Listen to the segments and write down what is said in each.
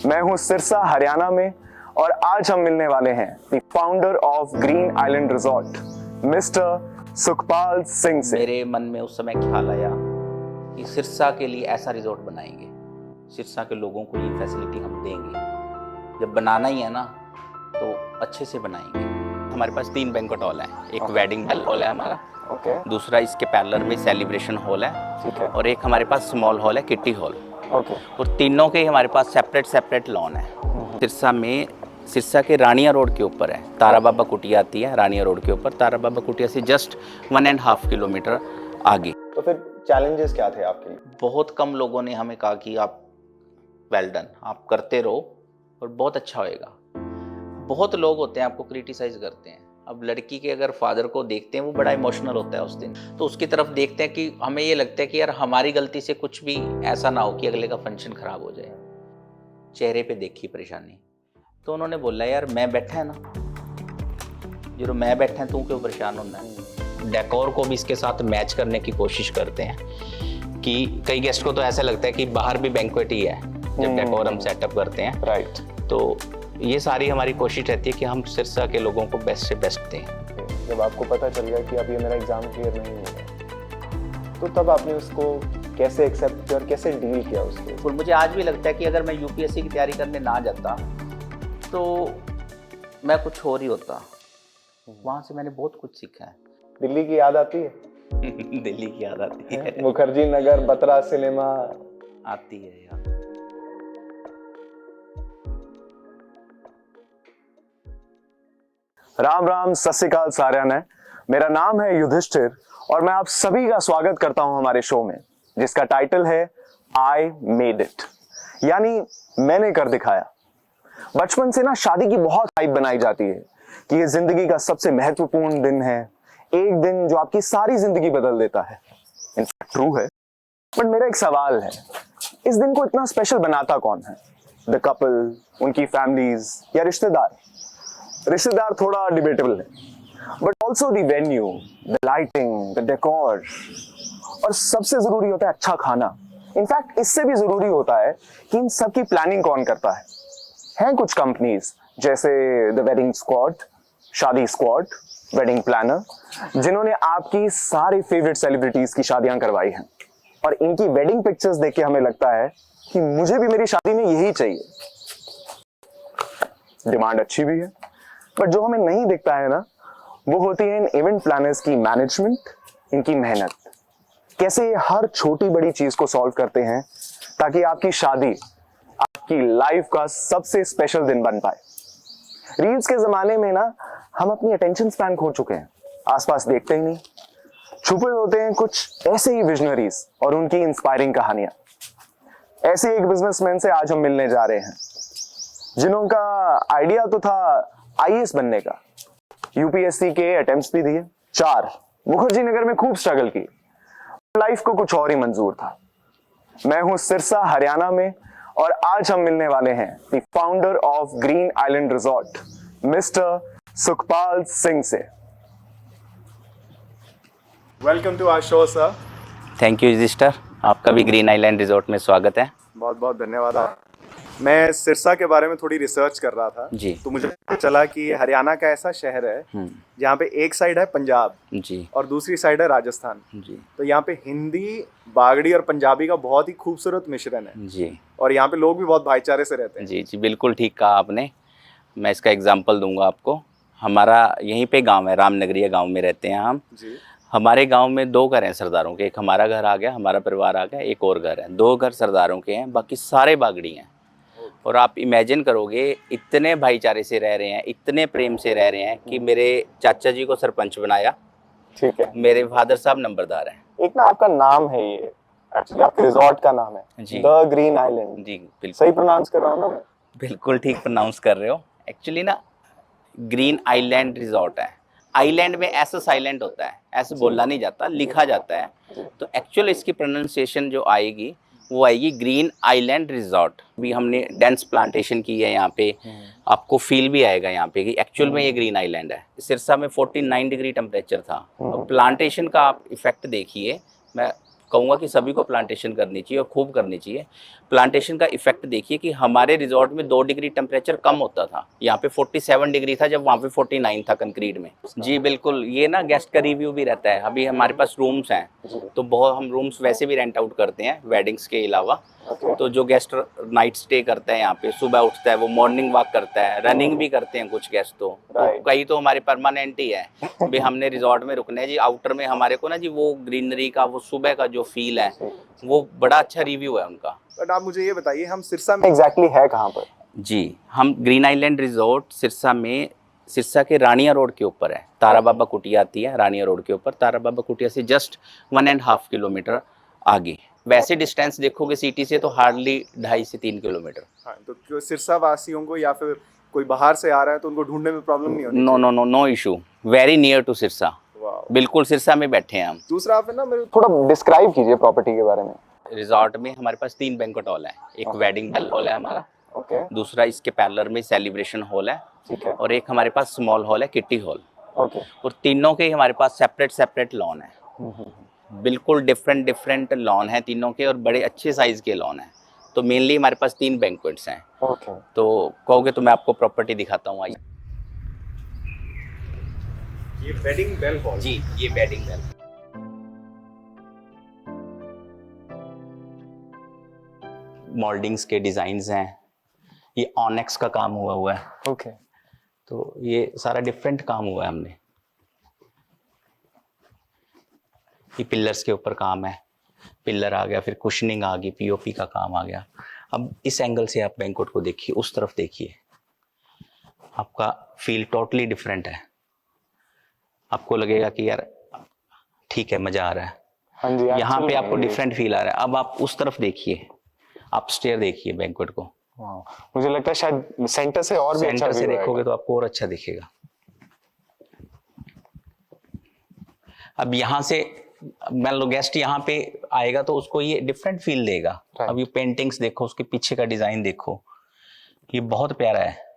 मैं हूं सिरसा हरियाणा में और आज हम मिलने वाले हैं the founder of Green Island resort mister Sukhpal Singh से। मेरे मन में उस समय ख्याल आया कि सिरसा के लिए ऐसा रिजॉर्ट बनाएंगे, सिरसा के लोगों को ये फैसिलिटी हम देंगे। जब बनाना ही है ना तो अच्छे से बनाएंगे। हमारे पास 3 बैंक्वेट हॉल हैं, एक वेडिंग हॉल है हमारा, दूसरा इसके पैरेलल में सेलिब्रेशन हॉल है, और एक हमारे पास स्मॉल हॉल है, किट्टी हॉल। और तीनों के हमारे पास सेपरेट लॉन है। सिरसा में, सिरसा के रानिया रोड के ऊपर है, तारा बाबा कुटिया आती है रानिया रोड के ऊपर। तारा बाबा कुटिया से जस्ट 1.5 किलोमीटर आगे। तो फिर चैलेंजेस क्या थे आपके लिए? बहुत कम लोगों ने हमें कहा कि आप वेल डन, आप करते रहो और बहुत अच्छा होएगा। बहुत लोग होते हैं आपको क्रिटिसाइज करते हैं। अब लड़की के अगर फादर को देखते हैं, वो बड़ा इमोशनल होता है उस दिन, तो उसकी तरफ देखते हैं कि हमें ये लगता है कि यार हमारी गलती से कुछ भी ऐसा ना हो कि अगले का फंक्शन खराब हो जाए। चेहरे पे देखी परेशानी, तो उन्होंने बोला यार मैं बैठा है ना, जो मैं बैठा है तू क्यों परेशान होना है। डेकोर को भी इसके साथ मैच करने की कोशिश करते हैं कि कई गेस्ट को तो ऐसा लगता है कि बाहर भी बैंक्वेट ही है जब डेकोर हम सेटअप करते हैं। राइट। तो ये सारी हमारी कोशिश रहती है कि हम सिरसा के लोगों को बेस्ट से बेस्ट दें। जब आपको पता चल गया कि अब ये मेरा एग्जाम क्लियर नहीं होगा, तो तब आपने उसको कैसे एक्सेप्ट किया और कैसे डील किया उसको? और मुझे आज भी लगता है कि अगर मैं यूपीएससी की तैयारी करने ना जाता तो मैं कुछ और ही होता। वहाँ से मैंने बहुत कुछ सीखा है। दिल्ली की याद आती है? दिल्ली की याद आती है। मुखर्जी नगर, बत्रा सिनेमा आती है यार। राम राम, सत श्री अकाल साਰਿਆਂ ने। मेरा नाम है युधिष्ठिर और मैं आप सभी का स्वागत करता हूं हमारे शो में, जिसका टाइटल है आई मेड इट, यानी मैंने कर दिखाया। बचपन से ना शादी की बहुत हाइप बनाई जाती है कि ये जिंदगी का सबसे महत्वपूर्ण दिन है, एक दिन जो आपकी सारी जिंदगी बदल देता है। इनफैक्ट ट्रू है, बट मेरा एक सवाल है, इस दिन को इतना स्पेशल बनाता कौन है? द कपल, उनकी फैमिलीज, या रिश्तेदार? रिश्तेदार थोड़ा डिबेटेबल है, but also the venue, the lighting, the decor, और सबसे जरूरी होता है अच्छा खाना। इनफैक्ट इससे भी जरूरी होता है कि इन सब की प्लानिंग कौन करता है। हैं कुछ कंपनीज जैसे द वेडिंग स्क्वाड, शादी स्क्वाड, वेडिंग प्लानर, जिन्होंने आपकी सारी फेवरेट सेलिब्रिटीज की शादियां करवाई हैं, और इनकी वेडिंग पिक्चर्स देख के हमें लगता है कि मुझे भी मेरी शादी में यही चाहिए। डिमांड अच्छी भी है, बट जो हमें नहीं दिखता है ना, वो होती है इन इवेंट प्लानर्स की मैनेजमेंट, इनकी मेहनत। कैसे ये हर छोटी बड़ी चीज को सॉल्व करते हैं ताकि आपकी शादी आपकी लाइफ का सबसे स्पेशल दिन बन पाए। रील्स के जमाने में ना हम अपनी अटेंशन स्पैन खो चुके हैं, आसपास देखते ही नहीं। छुपे होते हैं कुछ ऐसे ही विजनरीज और उनकी इंस्पायरिंग कहानियां। ऐसे एक बिजनेसमैन से आज हम मिलने जा रहे हैं, जिनका आइडिया तो था आईएएस बनने का, यूपीएससी के अटेम्प्ट्स भी दिए 4, मुखर्जी नगर में खूब स्ट्रगल की, लाइफ को कुछ और ही मंजूर था। मैं हूं सिरसा हरियाणा में और आज हम मिलने वाले हैं the founder of Green Island resort mister Sukhpal Singh से। Welcome to our show sir. Thank you Yudhishthir, आपका भी ग्रीन आइलैंड रिजॉर्ट में स्वागत है। बहुत बहुत धन्यवाद। मैं सिरसा के बारे में थोड़ी रिसर्च कर रहा था जी, तो मुझे पता चला कि हरियाणा का ऐसा शहर है जहाँ पे एक साइड है पंजाब जी और दूसरी साइड है राजस्थान जी। तो यहाँ पे हिंदी, बागड़ी और पंजाबी का बहुत ही खूबसूरत मिश्रण है जी और यहाँ पे लोग भी बहुत भाईचारे से रहते हैं। जी जी, बिल्कुल ठीक कहा आपने। मैं इसका एग्जांपल दूंगा आपको। हमारा यहीं पे गांव है, रामनगरिया गांव में रहते हैं हम जी। हमारे गांव में 2 घर हैं सरदारों के। एक हमारा घर आ गया, हमारा परिवार आ गया, एक और घर है। 2 घर सरदारों के हैं, बाकी सारे बागड़ी हैं। और आप इमेजिन करोगे, इतने भाईचारे से रह रहे हैं, इतने प्रेम से रह रहे हैं कि मेरे चाचा जी को सरपंच बनाया। ठीक है। मेरे फादर साहब नंबरदार हैं। एक ना आपका नाम है, ये एक्चुअली आपके रिजॉर्ट का नाम है जी, द ग्रीन आइलैंड। जी बिल्कुल सही प्रोनाउंस कर रहा हूँ ना मैं? बिल्कुल ठीक प्रोनाउंस कर रहे हो। एक्चुअली ना ग्रीन आइलैंड रिजॉर्ट है। आइलैंड में ऐसा साइलेंट होता है, ऐसे बोलना नहीं जाता, लिखा जाता है। तो एक्चुअल इसकी प्रोनाउंसिएशन जो आएगी वो आएगी ग्रीन आइलैंड रिजॉर्ट। भी हमने डेंस प्लांटेशन की है यहाँ पे, आपको फील भी आएगा यहाँ पे कि एक्चुअल में ये ग्रीन आइलैंड है। सिरसा में 49 डिग्री टेम्परेचर था। और प्लांटेशन का आप इफेक्ट देखिए, मैं कहूँगा कि सभी को प्लांटेशन करनी चाहिए और खूब करनी चाहिए। प्लांटेशन का इफेक्ट देखिए कि हमारे रिजॉर्ट में 2 डिग्री टेम्परेचर कम होता था, यहाँ पे 47 डिग्री था जब वहाँ पे 49 था कंक्रीट में। जी बिल्कुल, ये ना गेस्ट का रिव्यू भी रहता है। अभी हमारे पास रूम्स हैं तो बहुत हम रूम्स वैसे भी रेंट आउट करते हैं वेडिंग्स के अलावा। तो जो गेस्ट नाइट स्टे करता है यहाँ पे, सुबह उठता है, वो मॉर्निंग वॉक करता है, रनिंग भी करते हैं कुछ गेस्ट तो कई तो हमारे परमानेंट ही है। भी हमने रिजॉर्ट में रुकना है जी, आउटर में हमारे को ना जी वो ग्रीनरी का वो सुबह का जो फील है वो बड़ा अच्छा रिव्यू है उनका। बट आप मुझे ये बताइए, हम सिरसा में एग्जैक्टली है कहाँ पर? जी, हम ग्रीन आइलैंड रिजॉर्ट सिरसा में, सिरसा के रानिया रोड के ऊपर है। तारा बाबा कुटिया आती है रानिया रोड के ऊपर, तारा बाबा कुटिया से जस्ट 1.5 किलोमीटर आगे। वैसे डिस्टेंस देखोगे सिटी से तो हार्डली 2.5 से 3 किलोमीटर। हाँ, तो जो सिरसा वासियों को या फिर कोई बाहर से आ रहा है तो उनको ढूंढने में प्रॉब्लम नहीं होती? No no no no issue, very near to Sirsa. वाह। बिल्कुल सिरसा में बैठे हैं हम। दूसरा आप है ना मेरे थोड़ा डिस्क्राइब कीजिए प्रॉपर्टी के बारे में। रिजॉर्ट में हमारे पास 3 बैंक्वेट हॉल है। एक वेडिंग हॉल है हमारा, ओके, दूसरा इसके पैरेलल में सेलिब्रेशन हॉल है, ठीक है, और एक हमारे पास स्मॉल हॉल है किट्टी हॉल। ओके, और तीनों के हमारे पास सेपरेट सेपरेट लॉन है, बिल्कुल डिफरेंट डिफरेंट लॉन है तीनों के, और बड़े अच्छे साइज के लॉन है। तो मेनली हमारे पास 3 बैंक्वेट्स हैं। ओके। तो कहोगे तो मैं आपको प्रॉपर्टी दिखाता हूँ, आइए। ये वेडिंग बेल हॉल। जी, ये वेडिंग बेल। मोल्डिंग्स के डिजाइन्स हैं, ये ऑनेक्स का काम हुआ है। ओके, तो ये सारा डिफरेंट काम हुआ है हमने। ये पिलर्स के ऊपर काम है, पिलर आ गया, फिर कुशनिंग आ गई, पीओपी का काम आ गया। अब इस एंगल से आप बैंक्वेट को देखिए, उस तरफ देखिए, आपका फील टोटली डिफरेंट है। आपको लगेगा कि यार ठीक है, मजा आ रहा है। हाँ जी, यहाँ पे actually आपको ये- डिफरेंट फील आ रहा है। अब आप उस तरफ देखिए, अपस्टेयर देखिए बैंक्वेट को, वाह, मुझे लगता है शायद सेंटर से और भी अच्छा सेंटर से view देखोगे आएगा। तो आपको और अच्छा दिखेगा। अब यहाँ से मान लो गेस्ट यहाँ पे आएगा तो उसको ये डिफरेंट फील देगा। Right. अब ये पेंटिंग्स देखो, उसके पीछे का डिजाइन देखो, ये बहुत प्यारा है।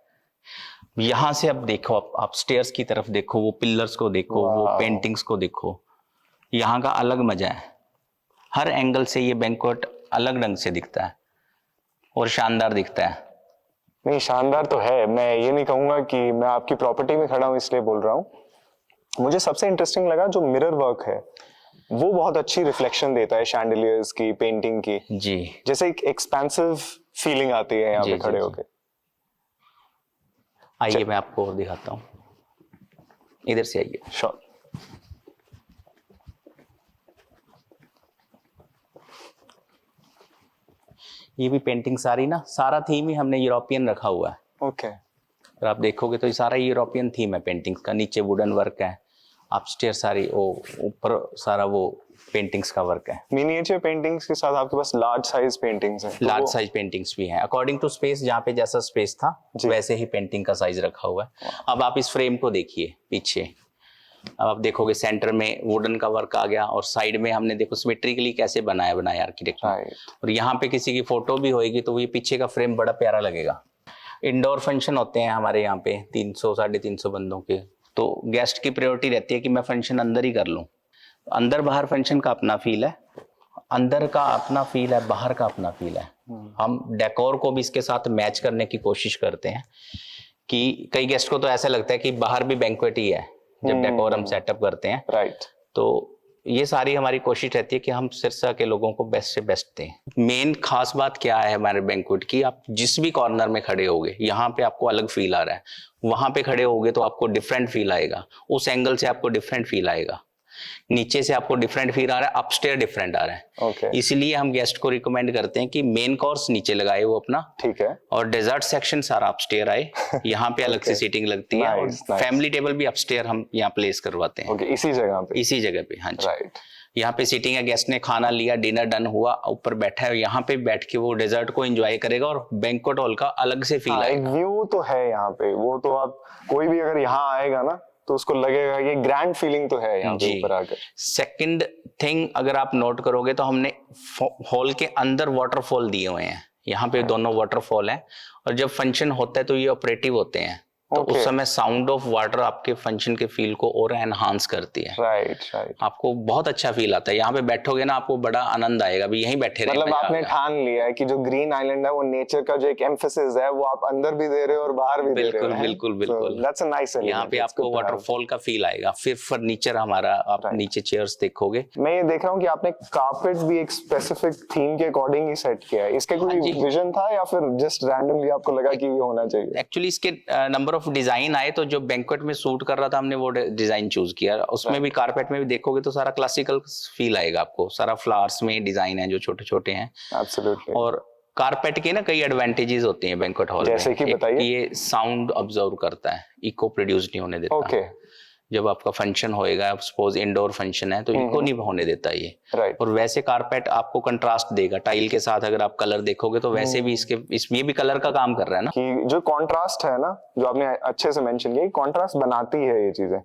यहाँ से अब देखो, आप स्टेयर्स की तरफ देखो, वो पिलर्स को देखो, वो Wow. पेंटिंग्स को देखो, यहाँ का अलग मजा है। हर एंगल से ये बैंक्वेट अलग ढंग से दिखता है और शानदार दिखता है। नहीं, शानदार तो है। मैं ये नहीं कहूंगा कि मैं आपकी प्रॉपर्टी में खड़ा हूँ इसलिए बोल रहा हूँ। मुझे सबसे इंटरेस्टिंग लगा जो मिरर वर्क है, वो बहुत अच्छी रिफ्लेक्शन देता है शैंडलियर्स की, पेंटिंग की। जी, जैसे एक एक्सपेंसिव फीलिंग आती है यहाँ जी, पे जी, खड़े जी। होके। आइए मैं आपको और दिखाता हूँ, इधर से आइए। श्योर। ये भी पेंटिंग सारी ना, सारा थीम ही हमने यूरोपियन रखा हुआ है। ओके, और आप देखोगे तो ये सारा यूरोपियन थीम है पेंटिंग्स का। नीचे वुडन वर्क है, अपस्टेयर सारी, वो ऊपर सारा वो पेंटिंग्स का वर्क है। मिनिएचर पेंटिंग्स के साथ आपके पास लार्ज साइज पेंटिंग्स हैं। तो लार्ज वो- साइज पेंटिंग्स भी हैं, अकॉर्डिंग टू स्पेस, जहाँ पे जैसा स्पेस था जी। वैसे ही पेंटिंग का साइज रखा हुआ है। अब आप इस फ्रेम को देखिए पीछे, अब आप देखोगे सेंटर में वुडन का वर्क आ गया, और साइड में हमने देखो सिमेट्रिकली कैसे बनाया आर्किटेक्ट ने। Right. और यहाँ पे किसी की फोटो भी होएगी तो ये पीछे का फ्रेम बड़ा प्यारा लगेगा। इंडोर फंक्शन होते हैं हमारे यहाँ पे 300 350 बंदों के, तो गेस्ट की प्रायोरिटी रहती है कि मैं फंक्शन अंदर ही कर लूँ। अंदर बाहर फंक्शन का अपना फील है, अंदर का अपना फील है, बाहर का अपना फील है। हम डेकोर को भी इसके साथ मैच करने की कोशिश करते हैं कि कई गेस्ट को तो ऐसा लगता है कि बाहर भी बैंक्वेट ही है जब डेकोर हम सेटअप करते हैं। राइट। तो ये सारी हमारी कोशिश रहती है कि हम सिरसा के लोगों को बेस्ट से बेस्ट दें। मेन खास बात क्या है हमारे बैंक्वेट की, आप जिस भी कॉर्नर में खड़े होगे, यहाँ पे आपको अलग फील आ रहा है, वहां पे खड़े होगे तो आपको डिफरेंट फील आएगा, उस एंगल से आपको डिफरेंट फील आएगा, नीचे से आपको डिफरेंट फील आ रहा है, अपस्टेयर डिफरेंट आ रहा है। ओके, इसलिए हम गेस्ट को रिकमेंड करते हैं कि मेन कोर्स नीचे लगाए वो अपना, ठीक है। और डेजर्ट सेक्शन सारा अपस्टेयर आए। यहाँ पे अलग से सीटिंग लगती है, और Nice, nice. फैमिली टेबल भी अपस्टेयर हम यहाँ प्लेस करवाते हैं, ओके, इसी जगह पे। इसी जगह पे। हाँ जी, राइट। यहाँ पे सीटिंग है, गेस्ट ने खाना लिया, डिनर डन हुआ, ऊपर बैठा है, यहाँ पे बैठ के वो डेजर्ट को एंजॉय करेगा, और बैंक्वेट हॉल का अलग से फील हाँ, एक आएगा। व्यू तो है यहाँ पे, वो तो आप कोई भी अगर यहाँ आएगा ना तो उसको लगेगा ये ग्रैंड फीलिंग तो है यहाँ पे जी। ऊपर आकर। सेकंड थिंग अगर आप नोट करोगे तो हमने हॉल के अंदर वाटरफॉल दिए हुए हैं, यहाँ पे दोनों वाटरफॉल हैं, और जब फंक्शन होता है तो ये ऑपरेटिव होते हैं, तो Okay. उस समय साउंड ऑफ वाटर आपके फंक्शन के फील को और एनहांस करती है। राइट। आपको बहुत अच्छा फील आता है, यहाँ पे बैठोगे ना आपको बड़ा आनंद आएगा, अभी यहीं बैठे रहे। मतलब आपने ठान लिया है कि जो ग्रीन आइलैंड है वो नेचर का जो एक एम्फेसिस है वो आप अंदर भी दे रहे हो और बाहर भी दे रहे हो। बिल्कुल। That's a nice element. यहाँ पे आपको वाटरफॉल का फील आएगा। फिर फर्नीचर हमारा, आप नीचे चेयर्स देखोगे। मैं ये देख रहा हूँ कि आपने कारपेट भी एक स्पेसिफिक थीम के अकॉर्डिंग ही सेट किया है। इसके कोई विजन था या फिर जस्ट रैंडमली आपको लगा कि ये होना चाहिए? एक्चुअली इसके नंबर ऑफ डिजाइन आए तो जो बैंक्वेट में सूट कर रहा था हमने वो डिजाइन चूज किया। उसमें भी कारपेट में भी देखोगे तो सारा क्लासिकल फील आएगा आपको, सारा फ्लावर्स में डिजाइन है जो छोटे छोटे हैं। एब्सोल्युटली। और कारपेट के ना कई एडवांटेजेस होते हैं बैंक्वेट हॉल में। जैसे कि बताइए। ये साउंड ऑब्जर्व करता है, इको प्रोड्यूस नहीं होने देता। ओके। जब आपका फंक्शन होएगा, सपोज इंडोर फंक्शन है तो इको नहीं होने देता ये। राइट। और वैसे कारपेट आपको कंट्रास्ट देगा टाइल के साथ। अगर आप कलर देखोगे तो वैसे भी ये भी कलर का काम कर रहा है ना, कि जो कॉन्ट्रास्ट है ना, जो आपने अच्छे से मेंशन किया, कॉन्ट्रास्ट बनाती है ये चीजें,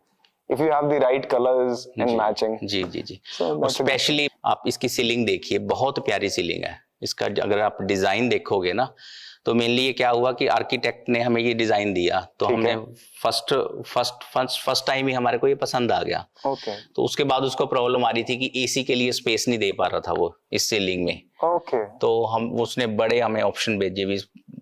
if you have the right colours and matching. जी। और स्पेशली आप इसकी सीलिंग देखिए, बहुत प्यारी सीलिंग है इसका। अगर आप डिजाइन देखोगे ना तो मेनली ये क्या हुआ कि आर्किटेक्ट ने हमें ये डिजाइन दिया तो हमने फर्स्ट टाइम ही हमारे को ये पसंद आ गया। ओके। तो उसके बाद उसको प्रॉब्लम आ रही थी कि एसी के लिए स्पेस नहीं दे पा रहा था वो इस सीलिंग में। ओके। तो उसने बड़े हमें ऑप्शन भेजे भी,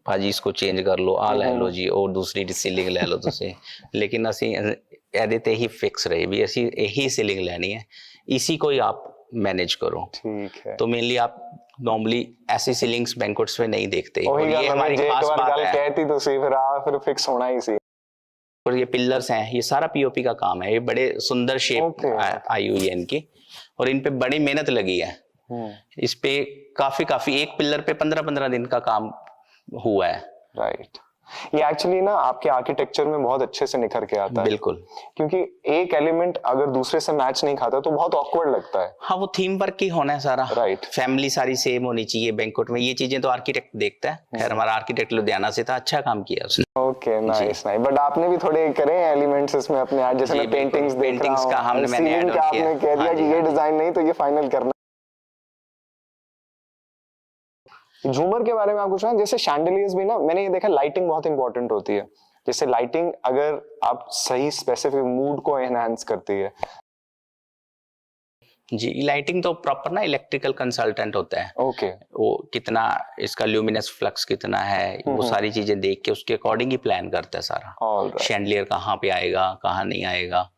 भाजी इसको चेंज कर लो, आ ले लो जी, और दूसरी सीलिंग ले लो तुसे। लेकिन असी ਇਹਦੇ ਤੇ ही फिक्स रहे भी, असी यही सीलिंग लेनी है, इसी को ही आप मैनेज करो। ठीक है। तो मेनली आप नॉर्मली ऐसी सीलिंग्स बैंक्वेट्स में नहीं देखते। और ये ये हमारी खास बात है। कहती तो फिर फिक्स होना ही सी। और ये पिलर्स हैं, ये सारा पीओपी का काम है। ये बड़े सुंदर शेप आई हुई है इनकी, और इन पे बड़ी मेहनत लगी है। इस पे काफी एक पिलर पे 15-15 दिन का काम हुआ है। राइट। ये एक्चुअली ना आपके आर्किटेक्चर में बहुत अच्छे से निखर के आता है। बिल्कुल। क्योंकि एक एलिमेंट अगर दूसरे से मैच नहीं खाता तो बहुत ऑकवर्ड लगता है। हाँ, वो थीम वर्क ही होना है सारा। राइट। फैमिली सारी सेम होनी चाहिए बैंक्वेट में। ये चीजें तो आर्किटेक्ट देखता है। खैर हमारा आर्किटेक्ट लुधियाना से था, अच्छा काम किया उसने। Okay, nice. बट आपने भी थोड़े करे एलिमेंट्स इसमें अपने आज, जैसे मैं पेंटिंग्स देख रहा हूं, का मैंने ऐड किया। आपने कह दिया कि ये डिजाइन नहीं तो ये फाइनल करना। झूमर के बारे में आप कुछ ना, जैसे शैंडलियर्स भी ना, मैंने ये देखा लाइटिंग बहुत इंपॉर्टेंट होती है। जैसे लाइटिंग अगर आप सही स्पेसिफिक मूड को एनहांस करती है। जी, लाइटिंग तो प्रॉपर ना इलेक्ट्रिकल कंसल्टेंट होता है। ओके। वो कितना इसका ल्यूमिनस फ्लक्स कितना है, वो सारी चीजें देख के उसके अकॉर्डिंग ही प्लान करता है सारा। शैंडलियर कहाँ पे आएगा, कहाँ नहीं आएगा,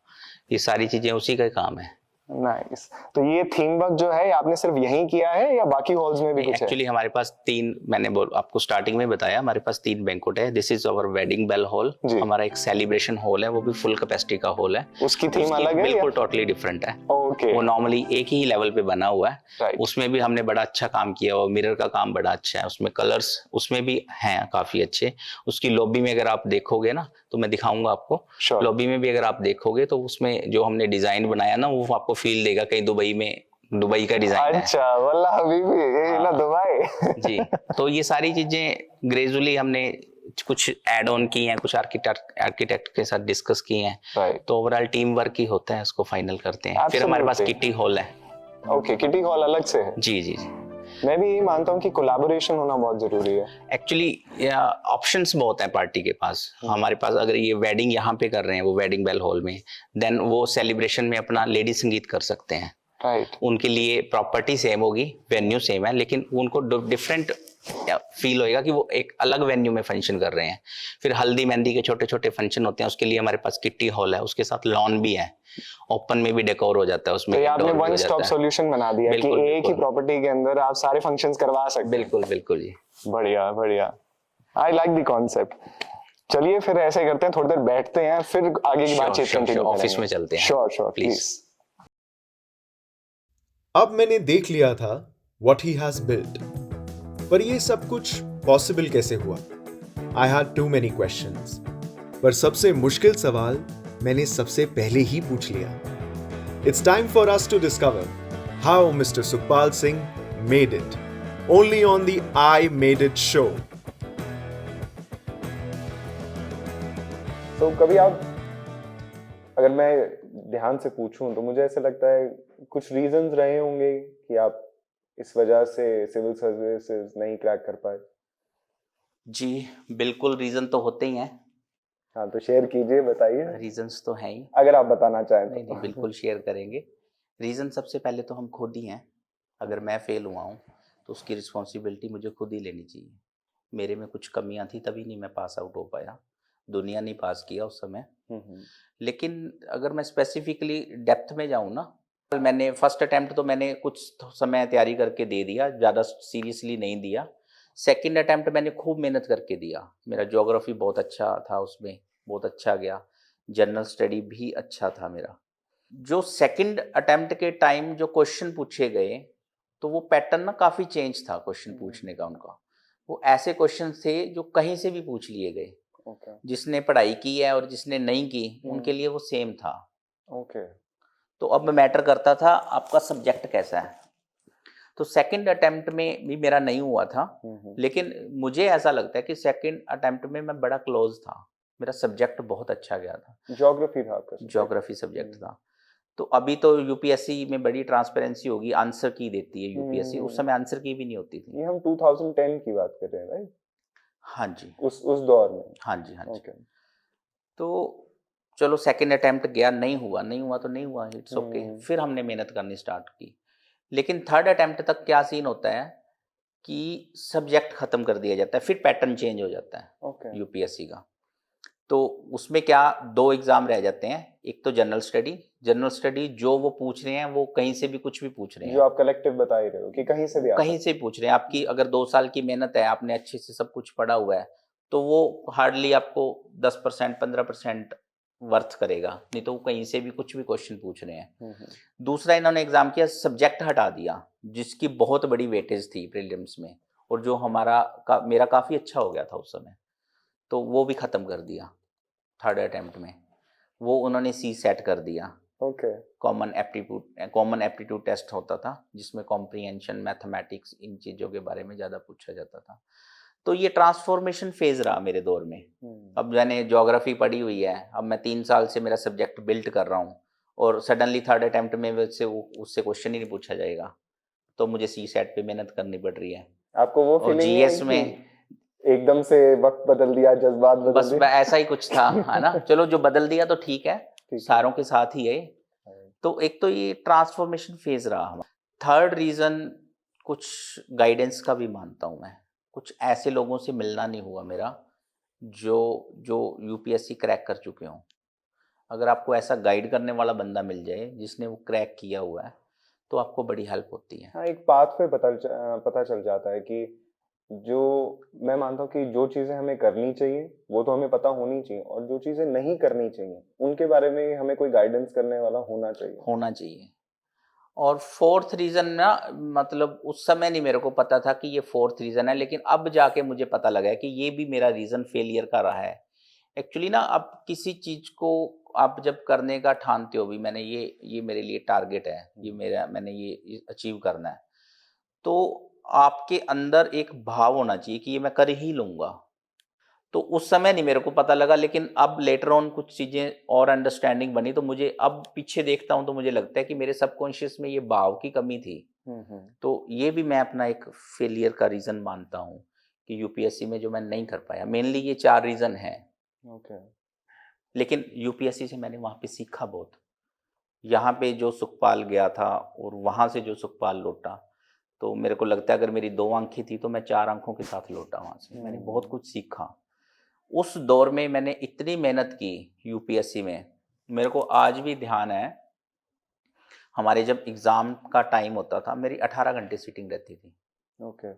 ये सारी चीजें उसी का काम है। नाइस। तो ये थीम वर्क जो है आपने सिर्फ यहीं किया है या बाकी हॉल्स में भी कुछ है? एक्चुअली हमारे पास मैंने आपको स्टार्टिंग में बताया, हमारे पास 3 बैंक्वेट है। This is our wedding bell hall. हमारा एक सेलिब्रेशन हॉल है, वो भी फुल कैपेसिटी का हॉल है। उसकी थीम अलग है? बिल्कुल टोटली डिफरेंट है। ओके। वो नॉर्मली एक ही लेवल पे बना हुआ है। उसमें भी हमने बड़ा अच्छा काम किया हुआ, मिरर का काम बड़ा अच्छा है उसमें, कलर्स उसमें भी हैं काफी अच्छे। उसकी लॉबी में अगर आप देखोगे ना तो मैं दिखाऊंगा आपको। लॉबी में भी अगर आप देखोगे तो उसमें जो हमने डिजाइन बनाया ना वो आपको फील देगा कहीं दुबई का डिजाइन है। अच्छा, वल्लाह हबीबी, ये ना दुबई। जी। तो ये सारी चीजें ग्रेजुअली हमने कुछ ऐड ऑन की हैं, कुछ आर्किटेक्ट के साथ डिस्कस की हैं। तो ओवरऑल टीम वर्क ही होता है, उसको फाइनल करते हैं। फिर हमारे पास किटी हॉल है। ओके, किटी हॉल अलग से है? जी। मैं भी यही मानता हूँ कि कोलैबोरेशन होना बहुत जरूरी है। एक्चुअली ऑप्शंस बहुत हैं पार्टी के पास। हमारे पास अगर ये वेडिंग यहाँ पे कर रहे हैं वो वेडिंग बेल हॉल में, देन वो सेलिब्रेशन में अपना लेडी संगीत कर सकते हैं। राइट। उनके लिए प्रॉपर्टी सेम होगी, वेन्यू सेम है, लेकिन उनको डिफरेंट फील होएगा कि वो एक अलग वेन्यू में फंक्शन कर रहे हैं। फिर हल्दी मेहंदी के छोटे छोटे फंक्शन होते हैं, उसके लिए हमारे पास किट्टी हॉल है, उसके साथ लॉन भी है, ओपन में भी डेकोर हो जाता है उसमें। तो आपने वन स्टॉप सॉल्यूशन बना दिया कि एक ही प्रॉपर्टी के अंदर आप सारे फंक्शंस करवा सकते हैं। बिल्कुल जी। बढ़िया। I like the concept. चलिए फिर ऐसे करते हैं, थोड़ी देर बैठते हैं, फिर आगे की बातचीत कंटिन्यू करेंगे। ऑफिस में चलते हैं। Sure please. अब मैंने देख लिया था what he has built, पर ये सब कुछ पॉसिबल कैसे हुआ? I had too many questions, पर सबसे मुश्किल सवाल मैंने सबसे पहले ही पूछ लिया। It's time for us to discover how Mr. Sukhpal Singh made it, only on the I Made It show. तो कभी आप, अगर मैं ध्यान से पूछूं तो मुझे ऐसा लगता है कुछ रीजंस रहे होंगे कि आप इस वजह से सिविल सर्विसेज नहीं क्रैक कर पाए। जी बिल्कुल, रीजन तो होते ही हैं। हाँ तो शेयर कीजिए, बताइए रीजंस तो हैं ही। अगर आप बताना चाहें नहीं तो। नहीं, बिल्कुल शेयर करेंगे। रीज़न सबसे पहले तो हम खुद ही हैं। अगर मैं फेल हुआ हूँ तो उसकी रिस्पॉन्सिबिलिटी मुझे खुद ही लेनी चाहिए। मेरे में कुछ कमियां थी तभी नहीं मैं पास आउट हो पाया, दुनिया नहीं पास किया उस समय। लेकिन अगर मैं स्पेसिफिकली डेप्थ में जाऊँ ना, मैंने फर्स्ट अटैम्प्ट तो मैंने कुछ समय तैयारी करके दे दिया, ज़्यादा सीरियसली नहीं दिया। सेकंड अटैम्प्ट मैंने खूब मेहनत करके दिया। मेरा ज्योग्राफी बहुत अच्छा था, उसमें बहुत अच्छा गया। जनरल स्टडी भी अच्छा था मेरा। जो सेकंड अटेम्प्ट के टाइम जो क्वेश्चन पूछे गए, तो वो पैटर्न ना काफ़ी चेंज था क्वेश्चन पूछने का उनका। वो ऐसे क्वेश्चन थे जो कहीं से भी पूछ लिए गए। ओके जिसने पढ़ाई की है और जिसने नहीं की, उनके लिए वो सेम था। ओके तो अब मैटर करता था आपका सब्जेक्ट कैसा है। तो सेकंड अटेम्प्ट में भी मेरा नहीं हुआ था, लेकिन मुझे ऐसा लगता है कि सेकंड अटेम्प्ट में मैं बड़ा क्लोज था। मेरा सब्जेक्ट बहुत अच्छा गया था, ज्योग्राफी था आपका subject? ज्योग्राफी सब्जेक्ट था। तो अभी तो यूपीएससी में बड़ी ट्रांसपेरेंसी होगी, आंसर की देती है यूपीएससी, उस समय आंसर की भी नहीं होती थी। ये हम 2010 की बात कर रहे हैं राइट? हाँ जी, उस दौर में। हाँ जी, हाँ जी। ओके तो चलो सेकंड अटेम्प्ट गया, नहीं हुआ, नहीं हुआ तो नहीं हुआ, इट्स ओके। फिर हमने मेहनत करनी स्टार्ट की। लेकिन थर्ड अटेम्प्ट तक क्या सीन होता है कि सब्जेक्ट खत्म कर दिया जाता है, फिर पैटर्न चेंज हो जाता है ओके यूपीएससी का। तो उसमें क्या, दो एग्जाम रह जाते हैं। एक तो जनरल स्टडी, जनरल स्टडी जो वो पूछ रहे हैं वो कहीं से भी कुछ भी पूछ रहे जो हैं, आप कलेक्टिव बता ही रहे हो कि कहीं से भी आ कहीं सकता से पूछ रहे हैं। आपकी अगर 2 साल की मेहनत है, आपने अच्छे से सब कुछ पढ़ा हुआ है, तो वो हार्डली आपको 10% 15% वर्थ करेगा, नहीं तो वो कहीं से भी कुछ भी क्वेश्चन पूछ रहे हैं। दूसरा इन्होंने एग्जाम किया, सब्जेक्ट हटा दिया जिसकी बहुत बड़ी वेटेज थी प्रीलिम्स में, और जो मेरा काफ़ी अच्छा हो गया था उस समय, तो वो भी ख़त्म कर दिया थर्ड अटेम्प्ट में। वो उन्होंने सी सेट कर दिया। ओके कॉमन एप्टीट्यूड टेस्ट होता था जिसमें कॉम्प्रिहेंशन, मैथमेटिक्स, इन चीज़ों के बारे में ज़्यादा पूछा जाता था। तो ये ट्रांसफॉर्मेशन फेज रहा मेरे दौर में। अब मैंने ज्योग्राफी पढ़ी हुई है, अब मैं 3 साल से मेरा सब्जेक्ट बिल्ड कर रहा हूँ, और सडनली थर्ड अटेम्प्ट में उससे क्वेश्चन ही नहीं पूछा जाएगा, तो मुझे सी सेट पे मेहनत करनी पड़ रही है। आपको वो और फीलिंग नहीं आई जीएस में कि एकदम से वक्त बदल दिया, जज्बात बदल बस दिए? ऐसा ही कुछ था, है ना। चलो जो बदल दिया तो ठीक है, है। सारों के साथ ही है। तो एक तो ये ट्रांसफॉर्मेशन फेज रहा हमारा। थर्ड रीजन कुछ गाइडेंस का भी मानता हूँ मैं। कुछ ऐसे लोगों से मिलना नहीं हुआ मेरा जो जो यूपीएससी क्रैक कर चुके हों। अगर आपको ऐसा गाइड करने वाला बंदा मिल जाए जिसने वो क्रैक किया हुआ है, तो आपको बड़ी हेल्प होती है। हाँ, एक पाथ पे पता चल जाता है कि जो मैं मानता हूँ कि जो चीज़ें हमें करनी चाहिए वो तो हमें पता होनी चाहिए, और जो चीज़ें नहीं करनी चाहिए उनके बारे में हमें कोई गाइडेंस करने वाला होना चाहिए। और फोर्थ रीजन ना, मतलब उस समय नहीं मेरे को पता था कि ये फोर्थ रीजन है, लेकिन अब जाके मुझे पता लगा है कि ये भी मेरा रीजन फेलियर का रहा है। एक्चुअली ना, अब किसी चीज को आप जब करने का ठानते हो, भी मैंने ये मेरे लिए टारगेट है, मैंने ये अचीव करना है, तो आपके अंदर एक भाव होना चाहिए कि ये मैं कर ही लूंगा। तो उस समय नहीं मेरे को पता लगा, लेकिन अब लेटर ऑन कुछ चीज़ें और अंडरस्टैंडिंग बनी, तो मुझे अब पीछे देखता हूँ तो मुझे लगता है कि मेरे सबकॉन्शियस में ये भाव की कमी थी। तो ये भी मैं अपना एक फेलियर का रीज़न मानता हूँ कि यूपीएससी में जो मैं नहीं कर पाया। मेनली ये 4 रीज़न हैं। ओके लेकिन यूपीएससी से मैंने वहाँ पे सीखा बहुत। यहाँ पे जो सुखपाल गया था और वहाँ से जो सुखपाल लौटा, तो मेरे को लगता है अगर मेरी 2 आंखें थी तो मैं 4 आंखों के साथ लौटा वहाँ से। मैंने बहुत कुछ सीखा। उस दौर में मैंने इतनी मेहनत की यूपीएससी में, मेरे को आज भी ध्यान है, हमारे जब एग्ज़ाम का टाइम होता था मेरी 18 घंटे सीटिंग रहती थी। ओके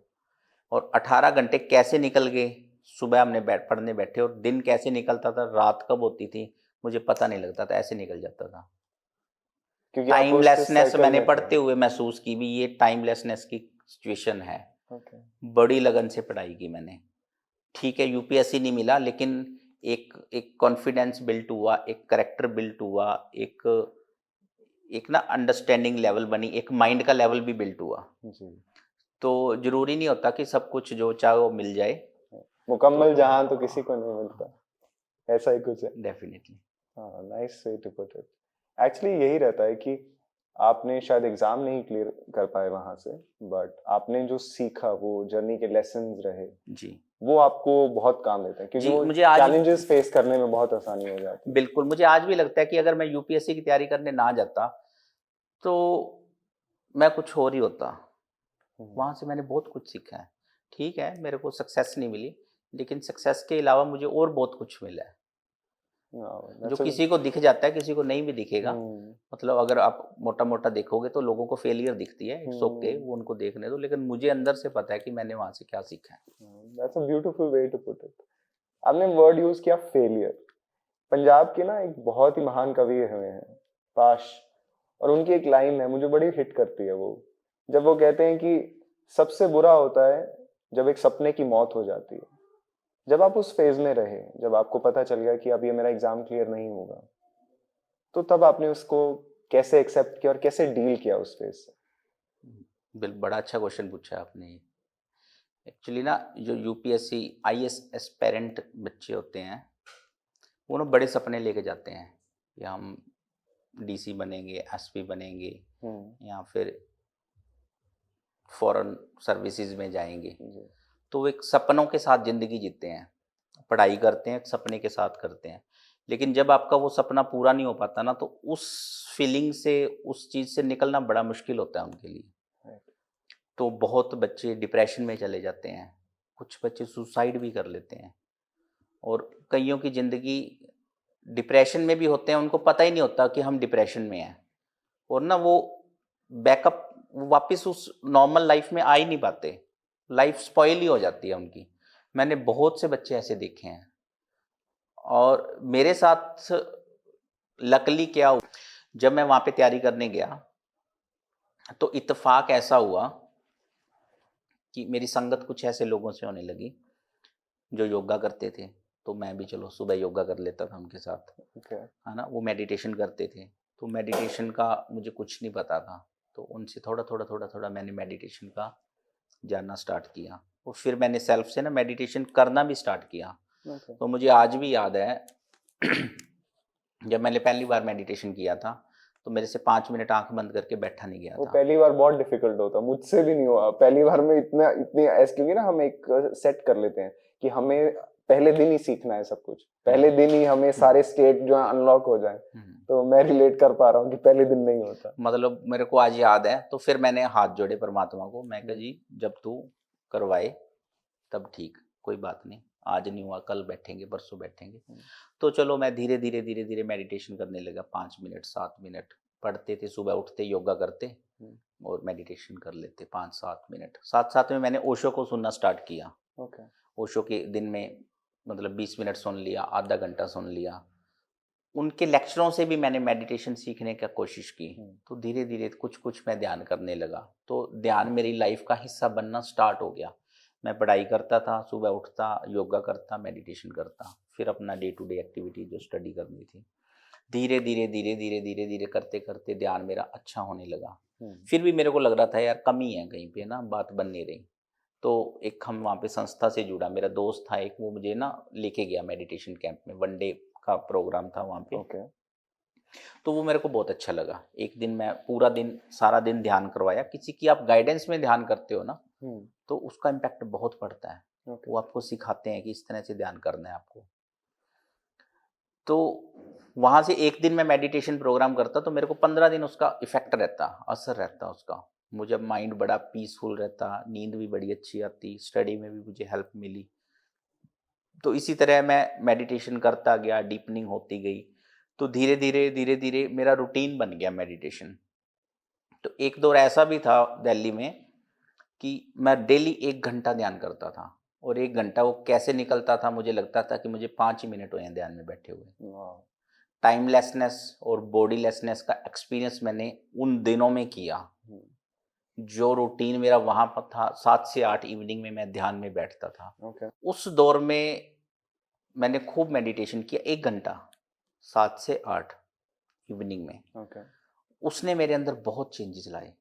और 18 घंटे कैसे निकल गए, सुबह हमने पढ़ने बैठे, और दिन कैसे निकलता था, रात कब होती थी मुझे पता नहीं लगता था, ऐसे निकल जाता था। क्योंकि आप उस टाइमलेसनेस साइकिल मैंने में थे। पढ़ते हुए महसूस की भी, ये टाइमलेसनेस की सिचुएशन है। ओके बड़ी लगन से पढ़ाई की मैंने। ठीक है, यूपीएससी नहीं मिला, लेकिन एक एक कॉन्फिडेंस बिल्ट हुआ, एक करेक्टर बिल्ट हुआ, एक एक ना अंडरस्टैंडिंग लेवल बनी, एक माइंड का लेवल भी बिल्ट हुआ। जी, तो जरूरी नहीं होता कि सब कुछ जो चाहे वो मिल जाए। मुकम्मल जहां तो किसी को नहीं मिलता, ऐसा ही कुछ है। डेफिनेटली। हाँ, nice way to put it. Actually यही रहता है कि आपने शायद एग्जाम नहीं क्लियर कर पाए वहां से, बट आपने जो सीखा वो जर्नी के लेसन्स रहे, जी वो आपको बहुत काम देते हैं क्योंकि जी, वो मुझे आज चैलेंजेस फेस करने में बहुत आसानी हो जाती है। बिल्कुल मुझे आज भी लगता है कि अगर मैं यूपीएससी की तैयारी करने ना जाता तो मैं कुछ और ही होता। वहाँ से मैंने बहुत कुछ सीखा है। ठीक है, मेरे को सक्सेस नहीं मिली, लेकिन सक्सेस के अलावा मुझे और बहुत कुछ मिला है, जो किसी को दिख जाता है, किसी को नहीं भी दिखेगा। मतलब अगर आप मोटा-मोटा देखोगे तो लोगों को फेलियर दिखती है, इट्स ओके, वो उनको देखने दो, लेकिन मुझे अंदर से पता है कि मैंने वहाँ से क्या सीखा है। That's a beautiful way to put it. आपने वर्ड यूज किया फेलियर। पंजाब के ना एक बहुत ही महान कवि हुए हैं, पाश, और उनकी एक लाइन है मुझे बड़ी हिट करती है वो, जब वो कहते हैं कि सबसे बुरा होता है जब एक सपने की मौत हो जाती है। जब आप उस फेज में रहे, जब आपको पता चल गया कि अब ये मेरा एग्जाम क्लियर नहीं होगा, तो तब आपने उसको कैसे एक्सेप्ट किया और कैसे डील किया उस फेज से? बड़ा अच्छा क्वेश्चन पूछा आपने। एक्चुअली ना जो यूपीएससी आईएएस एस्पेरेंट बच्चे होते हैं, वो ना बड़े सपने लेके जाते हैं कि हम डीसी बनेंगे, एसपी बनेंगे, या फिर फॉरेन सर्विसेज में जाएंगे। तो वो एक सपनों के साथ ज़िंदगी जीते हैं, पढ़ाई करते हैं, सपने के साथ करते हैं। लेकिन जब आपका वो सपना पूरा नहीं हो पाता ना, तो उस फीलिंग से, उस चीज़ से निकलना बड़ा मुश्किल होता है उनके लिए। तो बहुत बच्चे डिप्रेशन में चले जाते हैं, कुछ बच्चे सुसाइड भी कर लेते हैं, और कईयों की ज़िंदगी डिप्रेशन में भी होते हैं, उनको पता ही नहीं होता कि हम डिप्रेशन में हैं, और ना वो बैकअप वापस उस नॉर्मल लाइफ में आ ही नहीं पाते, लाइफ स्पॉइल ही हो जाती है उनकी। मैंने बहुत से बच्चे ऐसे देखे हैं, और मेरे साथ लकली क्या हुआ, जब मैं वहाँ पे तैयारी करने गया तो इत्तेफाक ऐसा हुआ कि मेरी संगत कुछ ऐसे लोगों से होने लगी जो योगा करते थे, तो मैं भी चलो सुबह योगा कर लेता था उनके साथ, है ना। वो मेडिटेशन करते थे, तो मेडिटेशन का मुझे कुछ नहीं पता था, तो उनसे थोड़ा थोड़ा थोड़ा थोड़ा मैंने मेडिटेशन का जानना स्टार्ट किया, और फिर मैंने सेल्फ से ना मेडिटेशन करना भी स्टार्ट किया। तो मुझे आज भी याद है जब मैंने पहली बार मेडिटेशन किया था, तो मेरे से 5 मिनट आंख बंद करके बैठा नहीं गया वो था। पहली बार बहुत डिफिकल्ट होता, मुझसे भी नहीं हुआ पहली बार में इतना इतनी ऐसे, क्योंकि ना हम एक सेट कर लेते हैं कि हमें पहले दिन ही सीखना है सब कुछ, पहले दिन ही हमें सारे स्टेट जो है अनलॉक हो जाए। तो मैं रिलेट कर पा रहा हूँ कि पहले दिन नहीं होता। मतलब मेरे को आज याद है, तो फिर मैंने हाथ जोड़े परमात्मा को, मैं कहा जी जब तू करवाए तब ठीक, कोई बात नहीं, आज नहीं हुआ कल बैठेंगे, परसों बैठेंगे। तो चलो मैं धीरे धीरे धीरे धीरे मेडिटेशन करने लगा, 5 मिनट 7 मिनट पढ़ते थे, सुबह उठते योगा करते और मेडिटेशन कर लेते 5-7 मिनट। साथ साथ में मैंने ओशो को सुनना स्टार्ट किया। ओशो के दिन में मतलब 20 मिनट सुन लिया, आधा घंटा सुन लिया, उनके लेक्चरों से भी मैंने मेडिटेशन सीखने का कोशिश की। तो धीरे धीरे कुछ कुछ मैं ध्यान करने लगा, तो ध्यान मेरी लाइफ का हिस्सा बनना स्टार्ट हो गया। मैं पढ़ाई करता था, सुबह उठता, योगा करता, मेडिटेशन करता, फिर अपना डे टू डे एक्टिविटी जो स्टडी करनी थी, धीरे धीरे धीरे धीरे धीरे धीरे करते करते ध्यान मेरा अच्छा होने लगा। फिर भी मेरे को लग रहा था यार कमी है कहीं पे ना, बात बन नहीं रही। तो एक हम वहाँ पे संस्था से जुड़ा, मेरा दोस्त था एक, वो मुझे ना लेके गया मेडिटेशन कैंप में, 1 डे का प्रोग्राम था वहाँ पे। तो वो मेरे को बहुत अच्छा लगा। एक दिन मैं पूरा दिन, सारा दिन ध्यान करवाया। किसी की आप गाइडेंस में ध्यान करते हो ना, तो उसका इम्पैक्ट बहुत पड़ता है। वो आपको सिखाते हैं कि इस तरह से ध्यान करना है आपको। तो वहाँ से एक दिन मैं मेडिटेशन प्रोग्राम करता, तो मेरे को 15 दिन उसका इफेक्ट रहता, असर रहता उसका। मुझे माइंड बड़ा पीसफुल रहता, नींद भी बड़ी अच्छी आती, स्टडी में भी मुझे हेल्प मिली। तो इसी तरह मैं मेडिटेशन करता गया, डीपनिंग होती गई, तो धीरे धीरे धीरे धीरे मेरा रूटीन बन गया मेडिटेशन। तो एक दौर ऐसा भी था दिल्ली में कि मैं डेली 1 घंटा ध्यान करता था, और 1 घंटा वो कैसे निकलता था, मुझे लगता था कि मुझे 5 ही मिनट हुए हैं ध्यान में बैठे हुए। टाइमलेसनेस और बॉडीलेसनेस का एक्सपीरियंस मैंने उन दिनों में किया। जो रूटीन मेरा वहाँ पर था, 7 से 8 इवनिंग में मैं ध्यान में बैठता था। उस दौर में मैंने खूब मेडिटेशन किया, 1 घंटा 7 से 8 इवनिंग में। उसने मेरे अंदर बहुत चेंजेस लाए।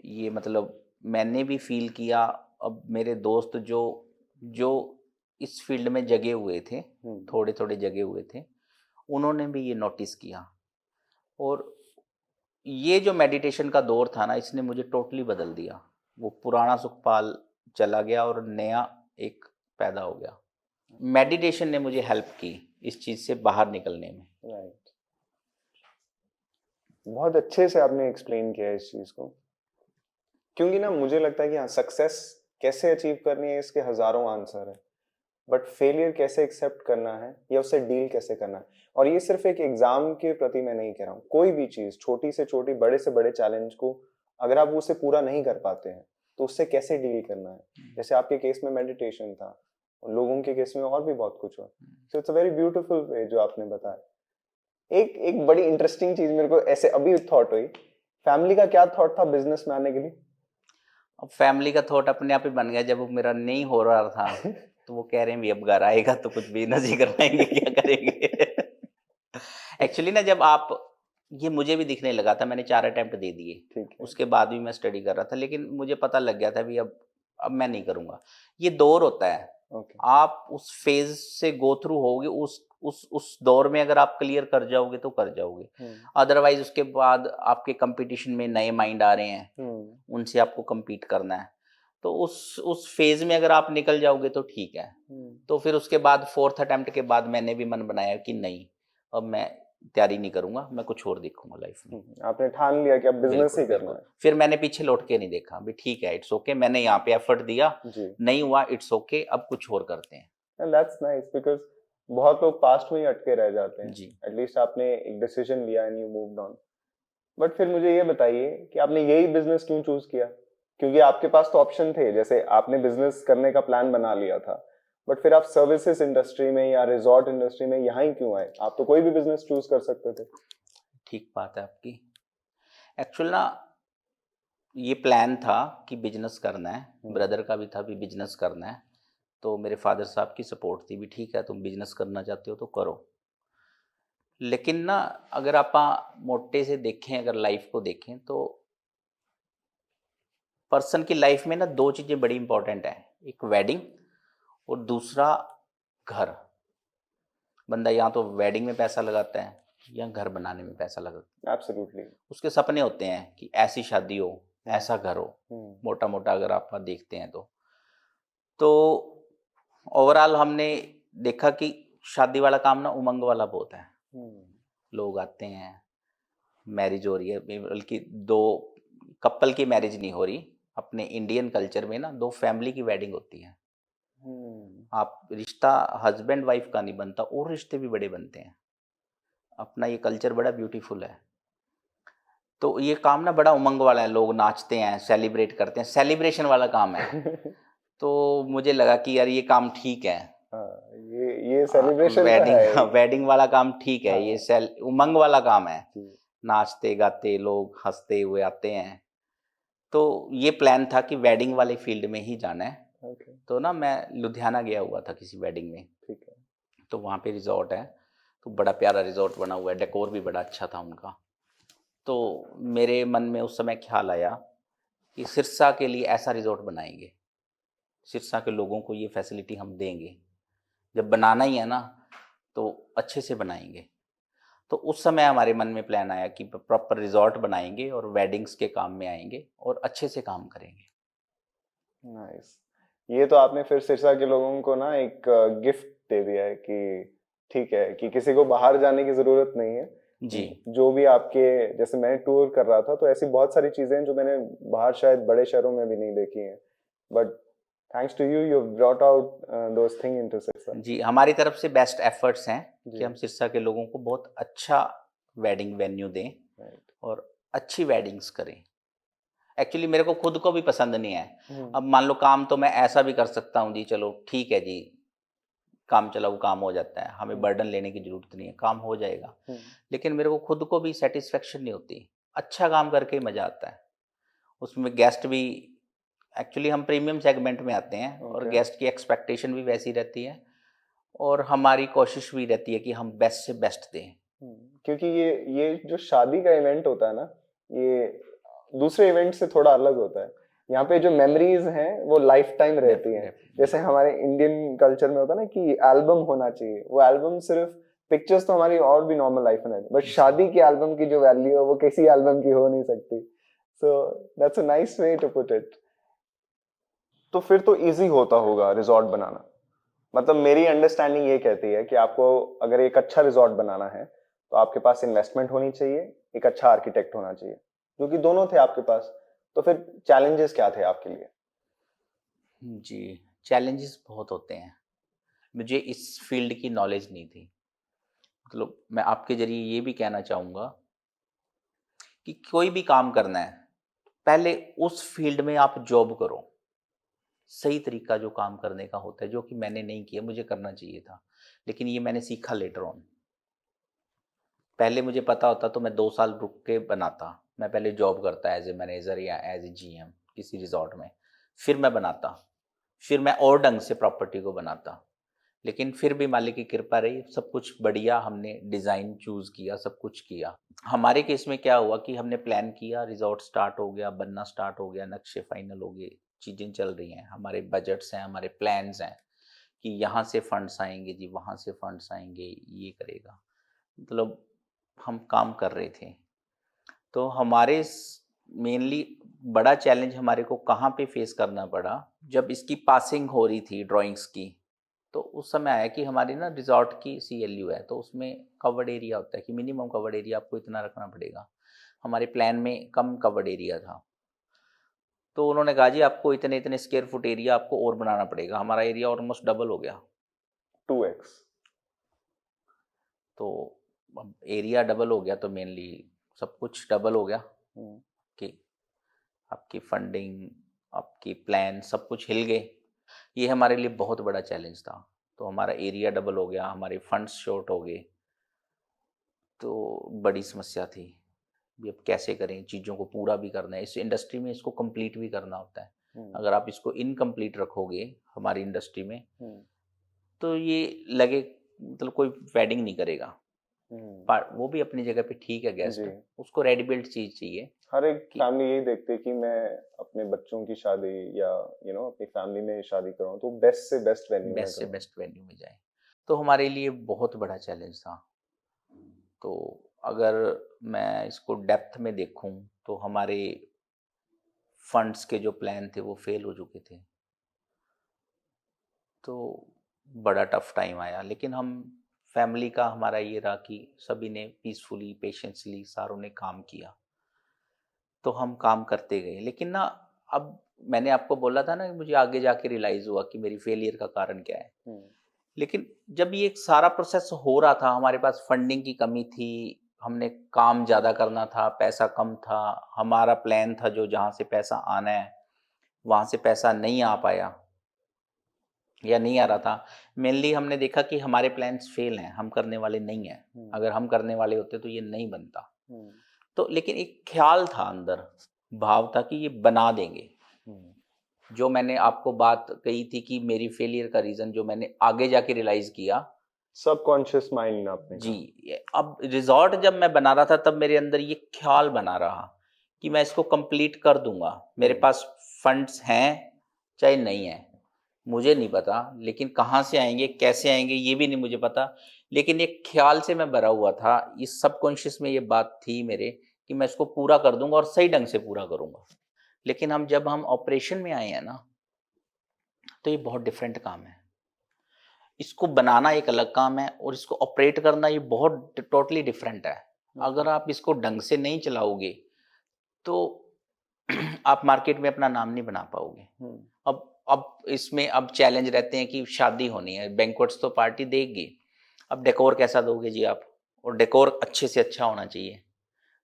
ये मतलब मैंने भी फील किया। अब मेरे दोस्त जो जो इस फील्ड में जगे हुए थे, थोड़े थोड़े जगे हुए थे, उन्होंने भी ये नोटिस किया। और ये जो मेडिटेशन का दौर था ना, इसने मुझे टोटली बदल दिया। वो पुराना सुखपाल चला गया और नया एक पैदा हो गया। मेडिटेशन ने मुझे हेल्प की इस चीज से बाहर निकलने में। राइट, बहुत अच्छे से आपने एक्सप्लेन किया इस चीज को, क्योंकि ना मुझे लगता है कि हाँ, सक्सेस कैसे अचीव करनी है इसके हजारों आंसर है, बट फेलियर कैसे एक्सेप्ट करना है या उससे डील कैसे करना है। और ये सिर्फ एक एग्जाम के प्रति मैं नहीं कह रहा हूँ, कोई भी चीज, छोटी से छोटी, बड़े से बड़े चैलेंज को अगर आप उसे पूरा नहीं कर पाते हैं तो उससे कैसे डील करना है। जैसे आपके केस में मेडिटेशन था, और लोगों के केस में और भी बहुत कुछ हुआ। So it's a very beautiful way जो आपने बताया। एक एक बड़ी इंटरेस्टिंग चीज मेरे को ऐसे अभी थॉट हुई, फैमिली का क्या थॉट था बिजनेस में आने के लिए? अब फैमिली का थॉट अपने आप ही बन गया। जब वो मेरा नहीं हो रहा था तो वो कह रहे हैं भी अब घर आएगा तो कुछ बिजनेस ही करवाएंगे, क्या करेंगे। एक्चुअली ना, जब आप, ये मुझे भी दिखने लगा था, मैंने 4 अटेम्प्ट दे दिए, ठीक है। उसके बाद भी मैं स्टडी कर रहा था, लेकिन मुझे पता लग गया था भी अब मैं नहीं करूंगा। ये दौर होता है, ओके। आप उस फेज से गो थ्रू होगे, उस दौर में अगर आप क्लियर कर जाओगे तो कर जाओगे। अदरवाइज उसके बाद आपके कंपटीशन में नए माइंड आ रहे हैं, उनसे आपको compete करना है। तो उस फेज में अगर आप निकल जाओगे तो ठीक है। तो फिर उसके बाद 4th अटेम्प्ट के बाद मैंने भी मन बनाया कि नहीं, अब मैं तैयारी नहीं करूंगा, मैं कुछ और देखूंगा लाइफ में। आपने ठान लिया कि अब बिजनेस ही बिल्कुल, करना बिल्कुल। फिर मैंने पीछे लौट के नहीं देखा, भी ठीक है, इट्स ओके, मैंने यहाँ पे एफर्ट दिया, है जी। नहीं हुआ, इट्स ओके, अब कुछ और करते हैं। एंड दैट्स नाइस, बिकॉज बहुत लोग पास्ट में ही अटके रह जाते हैं। जी। एटलीस्ट आपने एक डिसीजन लिया and you moved on. But फिर मुझे ये बताइए कि आपने यही बिजनेस क्यों चूज किया? क्योंकि आपके पास तो ऑप्शन थे, जैसे आपने बिजनेस करने का प्लान बना लिया था, बट फिर आप सर्विसेज इंडस्ट्री में या रिजॉर्ट इंडस्ट्री में यहाँ ही क्यों आए? आप तो कोई भी बिजनेस चूज कर सकते थे। ठीक बात है आपकी। एक्चुअल ना, ये प्लान था कि बिजनेस करना है, ब्रदर का भी था भी बिजनेस करना है। तो मेरे फादर साहब की सपोर्ट थी भी, ठीक है तुम बिजनेस करना चाहते हो तो करो। लेकिन ना, अगर आप मोटे से देखें, अगर लाइफ को देखें, तो पर्सन की लाइफ में ना 2 चीज़ें बड़ी इंपॉर्टेंट है, एक वेडिंग और दूसरा घर। बंदा या तो वेडिंग में पैसा लगाता है या घर बनाने में पैसा लगाता है। एब्सोल्युटली। उसके सपने होते हैं कि ऐसी शादी हो, ऐसा घर हो, मोटा मोटा अगर आप देखते हैं तो ओवरऑल हमने देखा कि शादी वाला काम ना उमंग वाला बहुत है। लोग आते हैं, मैरिज हो रही है, बल्कि 2 कपल की मैरिज नहीं हो रही, अपने इंडियन कल्चर में ना 2 फैमिली की वेडिंग होती है। आप रिश्ता हस्बैंड वाइफ का नहीं बनता, और रिश्ते भी बड़े बनते हैं। अपना ये कल्चर बड़ा ब्यूटीफुल है। तो ये काम ना बड़ा उमंग वाला है, लोग नाचते हैं, सेलिब्रेट करते हैं, सेलिब्रेशन वाला काम है। तो मुझे लगा कि यार ये काम ठीक है। ये सेलिब्रेशन वेडिंग वेडिंग वाला काम ठीक है, हाँ। ये उमंग वाला काम है, नाचते गाते लोग हंसते हुए आते हैं। तो ये प्लान था कि वेडिंग वाले फील्ड में ही जाना है। तो ना, मैं लुधियाना गया हुआ था किसी वेडिंग में। ठीक है। तो वहाँ पे रिजॉर्ट है, तो बड़ा प्यारा रिजॉर्ट बना हुआ है, डेकोर भी बड़ा अच्छा था उनका। तो मेरे मन में उस समय ख्याल आया कि सिरसा के लिए ऐसा रिजॉर्ट बनाएंगे, सिरसा के लोगों को ये फैसिलिटी हम देंगे। जब बनाना ही है ना, तो अच्छे से बनाएंगे। तो उस समय हमारे मन में प्लान आया कि प्रॉपर रिजॉर्ट बनाएंगे और वेडिंग्स के काम में आएंगे और अच्छे से काम करेंगे। नाइस। ये तो आपने फिर सिरसा के लोगों को ना एक गिफ्ट दे दिया है कि ठीक है कि किसी को बाहर जाने की जरूरत नहीं है जी। जो भी आपके, जैसे मैं टूर कर रहा था तो ऐसी बहुत सारी चीजें हैं जो मैंने बाहर शायद बड़े शहरों में भी नहीं देखी हैं, but thanks to you you brought out those thing into Sirsa. जी, हमारी तरफ से बेस्ट एफर्ट्स हैं कि हम सिरसा के लोगों को बहुत अच्छा वेडिंग वेन्यू दें और अच्छी वेडिंग्स करें। एक्चुअली मेरे को खुद को भी पसंद नहीं है। अब मान लो काम तो मैं ऐसा भी कर सकता हूँ जी, चलो ठीक है जी, काम चला वो काम हो जाता है, हमें बर्डन लेने की जरूरत नहीं है, काम हो जाएगा। लेकिन मेरे को खुद को भी सेटिस्फेक्शन नहीं होती। अच्छा काम करके ही मजा आता है। उसमें गेस्ट भी, एक्चुअली हम प्रीमियम सेगमेंट में आते हैं और गेस्ट की एक्सपेक्टेशन भी वैसी रहती है और हमारी कोशिश भी रहती है कि हम बेस्ट से बेस्ट दें। क्योंकि ये जो शादी का इवेंट होता है ना, ये दूसरे इवेंट से थोड़ा अलग होता है। यहाँ पे जो मेमोरीज हैं वो लाइफ टाइम रहती हैं। जैसे हमारे इंडियन कल्चर में होता है ना कि एल्बम होना चाहिए, वो एल्बम सिर्फ पिक्चर्स तो हमारी और भी नॉर्मल लाइफ में रहती, बट शादी की एल्बम की जो वैल्यू है वो किसी एल्बम की हो नहीं सकती. So that's a nice way to put it. तो फिर तो इजी होता होगा रिजॉर्ट बनाना. मतलब मेरी अंडरस्टैंडिंग ये कहती है कि आपको अगर एक अच्छा रिजॉर्ट बनाना है तो आपके पास इन्वेस्टमेंट होनी चाहिए, एक अच्छा आर्किटेक्ट होना चाहिए, जो कि दोनों थे आपके पास. तो फिर चैलेंजेस क्या थे आपके लिए? जी, चैलेंजेस बहुत होते हैं. मुझे इस फील्ड की नॉलेज नहीं थी. मतलब मैं आपके ज़रिए ये भी कहना चाहूँगा कि कोई भी काम करना है, पहले उस फील्ड में आप जॉब करो. सही तरीका जो काम करने का होता है, जो कि मैंने नहीं किया, मुझे करना चाहिए था. लेकिन ये मैंने सीखा लेटर ऑन. पहले मुझे पता होता तो मैं 2 साल रुक के बनाता. मैं पहले जॉब करता एज़ ए मैनेजर या एज़ ए जीएम किसी रिज़ॉर्ट में. फिर मैं बनाता. फिर मैं और ढंग से प्रॉपर्टी को बनाता. लेकिन फिर भी मालिक की कृपा रही, सब कुछ बढ़िया, हमने डिज़ाइन चूज़ किया, सब कुछ किया. हमारे केस में क्या हुआ कि हमने प्लान किया, रिज़ॉर्ट स्टार्ट हो गया, बनना स्टार्ट हो गया, नक्शे फाइनल हो गए, चीज़ें चल रही हैं, हमारे बजट्स हैं, हमारे प्लान्स हैं कि यहाँ से फंड्स आएँगे जी, वहाँ से फंड्स आएँगे, ये करेगा. मतलब हम काम कर रहे थे. तो हमारे मेनली बड़ा चैलेंज हमारे को कहाँ पे फेस करना पड़ा, जब इसकी पासिंग हो रही थी ड्राइंग्स की. तो उस समय आया कि हमारी ना रिजॉर्ट की सीएलयू है, तो उसमें कवर्ड एरिया होता है कि मिनिमम कवर्ड एरिया आपको इतना रखना पड़ेगा. हमारे प्लान में कम कवर्ड एरिया था. तो उन्होंने कहा जी आपको इतने इतने स्क्वायर फुट एरिया आपको और बनाना पड़ेगा. हमारा एरिया ऑलमोस्ट डबल हो गया. 2x. तो अब एरिया डबल हो गया तो मेनली सब कुछ डबल हो गया कि आपकी फंडिंग, आपकी प्लान, सब कुछ हिल गए. ये हमारे लिए बहुत बड़ा चैलेंज था. तो हमारा एरिया डबल हो गया, हमारे फंड्स शॉर्ट हो गए. तो बड़ी समस्या थी. भी अब कैसे करें, चीज़ों को पूरा भी करना है, इस इंडस्ट्री में इसको कंप्लीट भी करना होता है. अगर आप इसको इनकम्प्लीट रखोगे हमारी इंडस्ट्री में, तो ये लगे मतलब कोई वेडिंग नहीं करेगा. पर वो भी अपनी जगह पे ठीक है गेस्ट, जी. उसको रेडी बिल्ट चीज़ चाहिए. हर एक कि- फैमिली यही देखते हैं कि मैं अपने बच्चों की शादी या अपनी फैमिली में शादी करूं तो बेस्ट से बेस्ट वेन्यू में बेस्ट से करूं. बेस्ट वेन्यू में जाए. तो हमारे लिए बहुत बड़ा चैलेंज था. तो अगर मैं इसको डेप्थ में देखूं तो हमारे फंड्स के जो प्लान थे वो फेल हो चुके थे. तो बड़ा टफ टाइम आया. लेकिन हम फैमिली का हमारा ये रहा कि सभी ने पीसफुली पेशेंसली सारों ने काम किया. तो हम काम करते गए. लेकिन ना, अब मैंने आपको बोला था ना कि मुझे आगे जाके रियलाइज़ हुआ कि मेरी फेलियर का कारण क्या है. लेकिन जब ये सारा प्रोसेस हो रहा था, हमारे पास फंडिंग की कमी थी, हमने काम ज़्यादा करना था, पैसा कम था, हमारा प्लान था जो जहाँ से पैसा आना है वहाँ से पैसा नहीं आ पाया या नहीं आ रहा था. मेनली हमने देखा कि हमारे प्लान्स फेल हैं, हम करने वाले नहीं हैं. अगर हम करने वाले होते तो ये नहीं बनता. तो लेकिन एक ख्याल था अंदर, भाव था कि ये बना देंगे. जो मैंने आपको बात कही थी कि मेरी फेलियर का रीज़न जो मैंने आगे जाके रियलाइज़ किया, सबकॉन्शियस माइंड में आपने जी, अब रिज़ॉर्ट जब मैं बना रहा था तब मेरे अंदर ये ख्याल बना रहा कि मैं इसको कंप्लीट कर दूंगा. मेरे पास फंड्स हैं चाहे नहीं हैं, मुझे नहीं पता. लेकिन कहाँ से आएंगे, कैसे आएंगे, ये भी नहीं मुझे पता. लेकिन एक ख्याल से मैं भरा हुआ था. इस सबकॉन्शियस में ये बात थी मेरे कि मैं इसको पूरा कर दूंगा और सही ढंग से पूरा करूंगा. लेकिन जब हम ऑपरेशन में आए हैं ना, तो ये बहुत डिफरेंट काम है. इसको बनाना एक अलग काम है और इसको ऑपरेट करना ये बहुत टोटली डिफरेंट है. अगर आप इसको ढंग से नहीं चलाओगे तो आप मार्केट में अपना नाम नहीं बना पाओगे. अब इसमें अब चैलेंज रहते हैं कि शादी होनी है, बैंक्वेट्स तो पार्टी देगी. अब डेकोर कैसा दोगे जी आप, और डेकोर अच्छे से अच्छा होना चाहिए.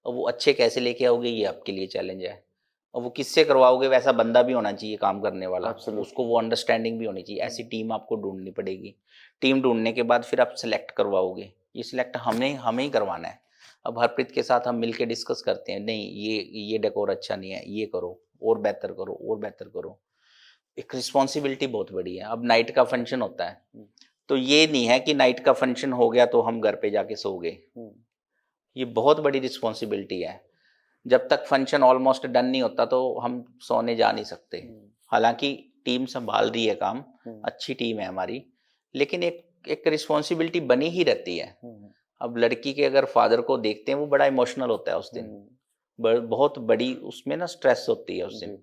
और वो अच्छे कैसे लेके आओगे, ये आपके लिए चैलेंज है. और वो किससे करवाओगे, वैसा बंदा भी होना चाहिए काम करने वाला. Absolutely. उसको वो अंडरस्टैंडिंग भी होनी चाहिए. ऐसी टीम आपको ढूंढनी पड़ेगी. टीम ढूंढने के बाद फिर आप सिलेक्ट करवाओगे. ये सिलेक्ट हमें ही करवाना है. अब हरप्रीत के साथ हम मिलके डिस्कस करते हैं, नहीं ये डेकोर अच्छा नहीं है, ये करो और बेहतर करो और बेहतर करो. एक रिस्पॉन्सिबिलिटी बहुत बड़ी है. अब नाइट का फंक्शन होता है तो ये नहीं है कि नाइट का फंक्शन हो गया तो हम घर पे जाके सो गए. ये बहुत बड़ी रिस्पॉन्सिबिलिटी है. जब तक फंक्शन ऑलमोस्ट डन नहीं होता तो हम सोने जा नहीं सकते. हालांकि टीम संभाल रही है काम, अच्छी टीम है हमारी. लेकिन एक रिस्पॉन्सिबिलिटी बनी ही रहती है। अब लड़की के अगर फादर को देखते हैं वो बड़ा इमोशनल होता है उस दिन, बहुत बड़ी उसमें ना स्ट्रेस होती है उस दिन।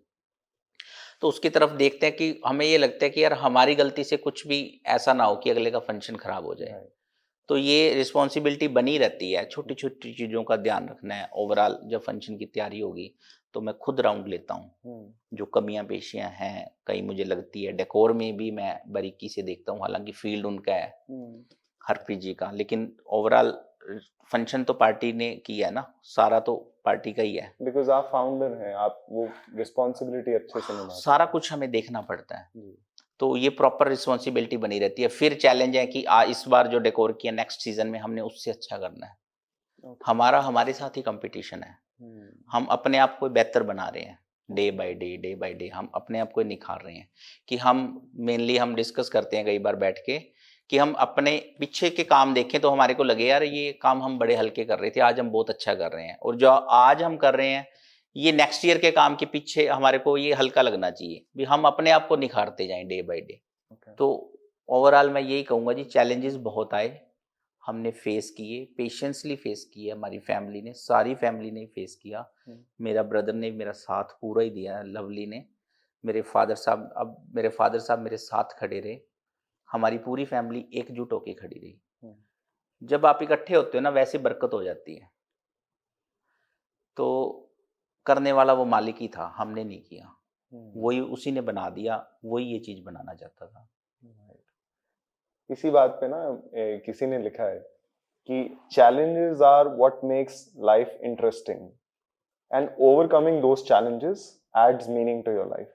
तो उसकी तरफ देखते हैं कि हमें ये लगता है कि यार हमारी गलती से कुछ भी ऐसा ना हो कि अगले का फंक्शन खराब हो जाए। तो ये रिस्पॉन्सिबिलिटी बनी रहती है, छोटी छोटी चीज़ों का ध्यान रखना है। ओवरऑल जब फंक्शन की तैयारी होगी तो मैं खुद राउंड लेता हूँ, जो कमियां पेशियां हैं कहीं मुझे लगती है। डेकोर में भी मैं बारीकी से देखता हूँ, हालांकि फील्ड उनका है हरप्रीत जी का, लेकिन ओवरऑल फंक्शन तो पार्टी ने किया है ना, सारा तो पार्टी का ही है। बिकॉज आप फाउंडर हैं, आप वो रिस्पॉन्सिबिलिटी अच्छे से निभाते हैं। सारा कुछ हमें देखना पड़ता है, तो ये प्रॉपर रिस्पॉन्सिबिलिटी बनी रहती है। फिर चैलेंज है कि इस बार जो डेकोर किया नेक्स्ट सीजन में हमने उससे अच्छा करना है। हमारा हमारे साथ ही कंपटीशन है, हम अपने आप को बेहतर बना रहे हैं। डे बाय डे हम अपने आप को निखार रहे हैं। कि हम मेनली हम डिस्कस करते हैं कई बार बैठ के कि हम अपने पीछे के काम देखें तो हमारे को लगे यार ये काम हम बड़े हल्के कर रहे थे, आज हम बहुत अच्छा कर रहे हैं। और जो आज हम कर रहे हैं ये नेक्स्ट ईयर के काम के पीछे हमारे को ये हल्का लगना चाहिए। भी हम अपने आप को निखारते जाएं डे बाय डे। तो ओवरऑल मैं यही कहूँगा जी, चैलेंजेस बहुत आए, हमने फेस किए, पेशेंसली फेस किए। हमारी फैमिली ने, सारी फैमिली ने फेस किया। मेरा ब्रदर ने मेरा साथ पूरा ही दिया, लवली ने, मेरे फादर साहब मेरे साथ खड़े रहे। हमारी पूरी फैमिली एकजुट होकर खड़ी रही। जब आप इकट्ठे होते हो ना वैसे बरकत हो जाती है। तो करने वाला वो मालिक ही था, हमने नहीं किया, वही उसी ने बना दिया, वही ये चीज बनाना चाहता था। इसी बात पे ना किसी ने लिखा है कि challenges are what makes life interesting and overcoming those challenges adds meaning to your life.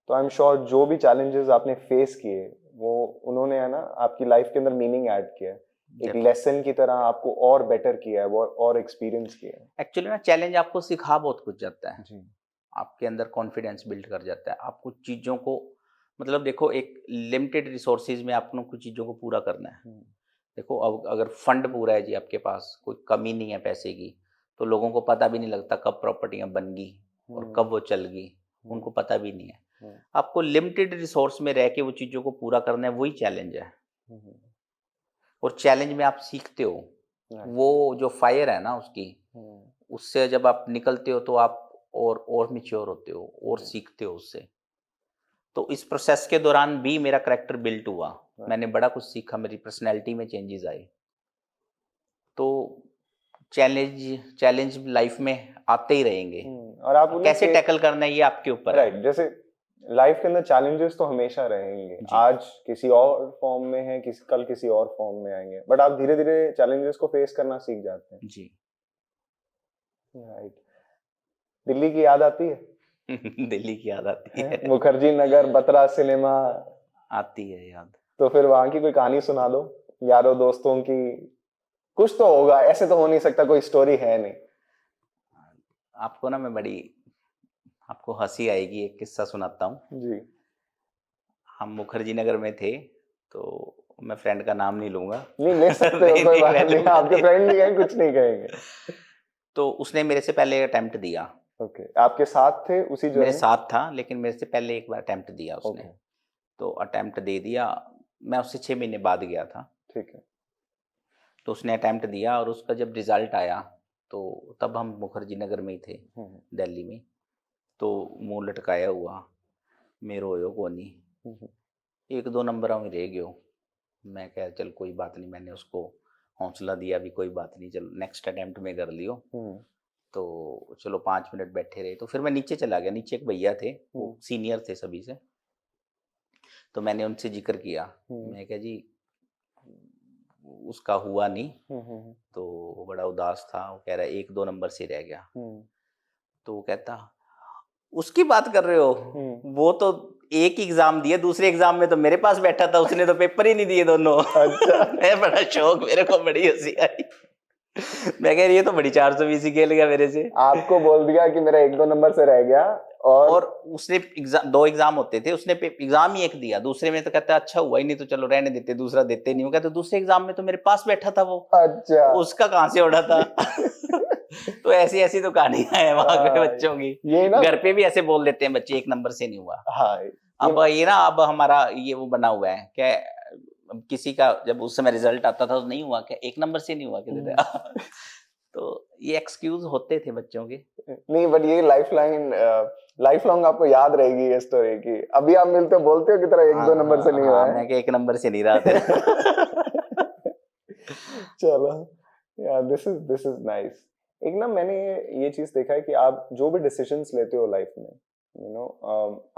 तो आई एम श्योर जो भी challenges आपने फेस किए वो उन्होंने है ना आपकी लाइफ के अंदर मीनिंग ऐड किया है, एक लेसन की तरह आपको और बेटर किया है, और एक्सपीरियंस किया है। एक्चुअली ना चैलेंज आपको सिखा बहुत कुछ जाता है जी। आपके अंदर कॉन्फिडेंस बिल्ड कर जाता है। आप कुछ चीज़ों को, मतलब देखो एक लिमिटेड रिसोर्सेज में आपको कुछ चीज़ों को पूरा करना है। देखो अब अगर फंड पूरा है जी आपके पास, कोई कमी नहीं है पैसे की, तो लोगों को पता भी नहीं लगता कब प्रॉपर्टियां बन गई और कब वो चल गई, उनको पता भी नहीं है। आपको लिमिटेड रिसोर्स में रह के वो चीज़ों को पूरा करना है, वही चैलेंज है। और चैलेंज में आप सीखते हो, वो जो फायर है ना उसकी, उससे जब आप निकलते हो तो आप और मैच्योर होते हो और सीखते हो उससे। तो इस प्रोसेस के दौरान भी मेरा करैक्टर बिल्ट हुआ, मैंने बड़ा कुछ सीखा, मेरी पर्सनैलिटी में चेंजेस आए। तो चैलेंज लाइफ में आते ही रहेंगे, और आप कैसे टैकल करना है ये आपके ऊपर है। राइट, जैसे लाइफ के अंदर चैलेंजेस तो हमेशा रहेंगे, आज किसी और फॉर्म में है, कल किसी और फॉर्म में आएंगे, बट आप धीरे धीरे चैलेंजेस को फेस करना सीख जाते हैं जी। राइट। दिल्ली की याद आती है? दिल्ली की याद आती है, मुखर्जी नगर, बतरा सिनेमा आती है याद। तो फिर वहां की कोई कहानी सुना दो, यारों दोस्तों की, कुछ तो होगा, ऐसे तो हो नहीं सकता कोई स्टोरी है नहीं। आपको ना मैं बड़ी, आपको हंसी आएगी, एक किस्सा सुनाता हूँ जी। हम मुखर्जी नगर में थे, तो मैं फ्रेंड का नाम नहीं लूंगा। नहीं ले सकते हो, कोई बात नहीं, आपके फ्रेंड नहीं है, कुछ नहीं कहेंगे। तो उसने मेरे से पहले अटेम्प्ट दिया। ओके, आपके साथ थे उसी जो? मेरे साथ था, लेकिन मेरे से पहले एक बार अटेम्प्ट दिया उसने। तो अटेम्प्ट दे दिया, मैं उससे 6 महीने बाद गया था। ठीक है। तो उसने अटेम्प्ट दिया और उसका जब रिजल्ट आया तो तब हम मुखर्जी नगर में ही थे दिल्ली में। तो मुंह लटकाया हुआ, मैं रोयो कोनी, 1-2 नंबर में रह गयो। मैं कह चल कोई बात नहीं, मैंने उसको हौसला दिया भी कोई बात नहीं, चलो नेक्स्ट अटेम्प्ट में कर लियो। तो चलो 5 मिनट बैठे रहे, तो फिर मैं नीचे चला गया। नीचे एक भैया थे, वो सीनियर थे सभी से, तो मैंने उनसे जिक्र किया। मैं कहा जी उसका हुआ नहीं, तो वो बड़ा उदास था, वो कह रहा 1-2 नंबर से रह गया। तो वो कहता उसकी बात कर रहे हो, वो तो एक एग्जाम दिया, दूसरे एग्जाम में तो मेरे पास बैठा था, उसने तो पेपर ही नहीं दिए दोनों। अच्छा। मैं बड़ा शौक, मेरे को बड़ी हंसी आई। मैं कह रही ये तो बड़ी 420 खेल गया मेरे से। आपको बोल दिया कि मेरा 1-2 नंबर से रह गया, और उसने 2 एग्जाम होते थे, उसने एग्जाम ही एक दिया, दूसरे में तो कहता अच्छा हुआ ही नहीं तो चलो रहने देते, दूसरा देते नहीं। वो कहता दूसरे एग्जाम में तो मेरे पास बैठा था वो। अच्छा। उसका कहाँ से उड़ा था? तो ऐसी तो कहानियां हैं वहां के बच्चों की। ये ना घर पे भी ऐसे बोल देते हैं बच्चे, 1 नंबर से नहीं हुआ। हाँ, अब ये ना अब हमारा ये वो बना हुआ है क्या, अब किसी का जब उस समय रिजल्ट आता था तो नहीं हुआ क्या, 1 नंबर से नहीं हुआ क्या तेरा? तो ये एक्सक्यूज होते थे बच्चों के। नहीं, बट ये लाइफ लॉन्ग आपको याद रहेगी ये स्टोरी की। अभी आप मिलते हो बोलते हो कि तेरा 1-2 नंबर से नहीं हुआ है। मैं क्या 1 नंबर से नहीं रहा तेरा। चलो, या दिस इज नाइस। एक ना मैंने ये चीज देखा है कि आप जो भी डिसीजंस लेते हो लाइफ में,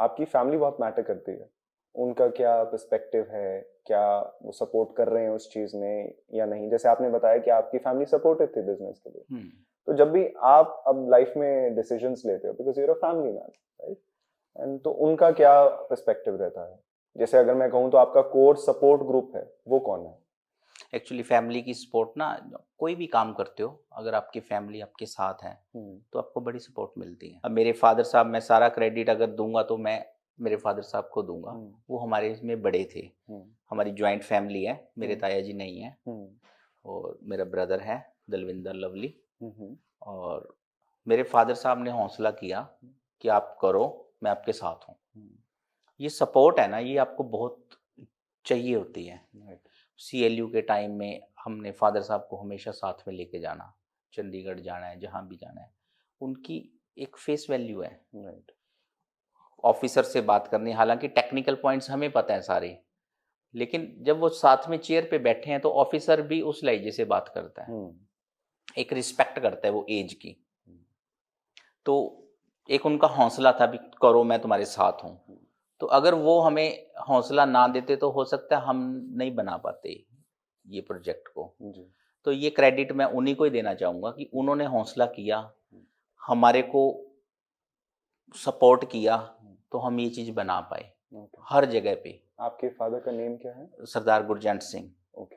आपकी फैमिली बहुत मैटर करती है। उनका क्या पर्सपेक्टिव है, क्या वो सपोर्ट कर रहे हैं उस चीज में या नहीं। जैसे आपने बताया कि आपकी फैमिली सपोर्टिव थी बिजनेस के लिए, तो जब भी आप अब लाइफ में डिसीजंस लेते हो, because you're a family man, right, and तो उनका क्या पर्सपेक्टिव रहता है? जैसे अगर मैं कहूँ तो आपका कोर सपोर्ट ग्रुप है, वो कौन है? एक्चुअली फैमिली की सपोर्ट ना, कोई भी काम करते हो अगर आपकी फैमिली आपके साथ है तो आपको बड़ी सपोर्ट मिलती है। अब मेरे फादर साहब, मैं सारा क्रेडिट अगर दूंगा तो मैं मेरे फादर साहब को दूंगा। वो हमारे इसमें बड़े थे। हमारी ज्वाइंट फैमिली है, मेरे ताया जी नहीं है और मेरा ब्रदर है दलविंदर लवली। और मेरे फादर साहब ने हौसला किया कि आप करो, मैं आपके साथ हूँ। ये सपोर्ट है ना, ये आपको बहुत चाहिए होती है। CLU के टाइम में हमने फादर साहब को हमेशा साथ में लेके जाना, चंडीगढ़ जाना है, जहाँ भी जाना है। उनकी एक फेस वैल्यू है, ऑफिसर से बात करनी। हालांकि टेक्निकल पॉइंट्स हमें पता है सारे, लेकिन जब वो साथ में चेयर पे बैठे हैं तो ऑफिसर भी उस लहजे से बात करता है, एक रिस्पेक्ट करता है वो एज की। तो एक उनका हौसला था भी करो, मैं तुम्हारे साथ हूँ। तो अगर वो हमें हौसला ना देते तो हो सकता है हम नहीं बना पाते ये प्रोजेक्ट को। तो ये क्रेडिट मैं उन्हीं को ही देना चाहूँगा कि उन्होंने हौसला किया, हमारे को सपोर्ट किया, तो हम ये चीज़ बना पाए हर जगह पे। आपके फादर का नेम क्या है? सरदार गुरजंट सिंह। ओके,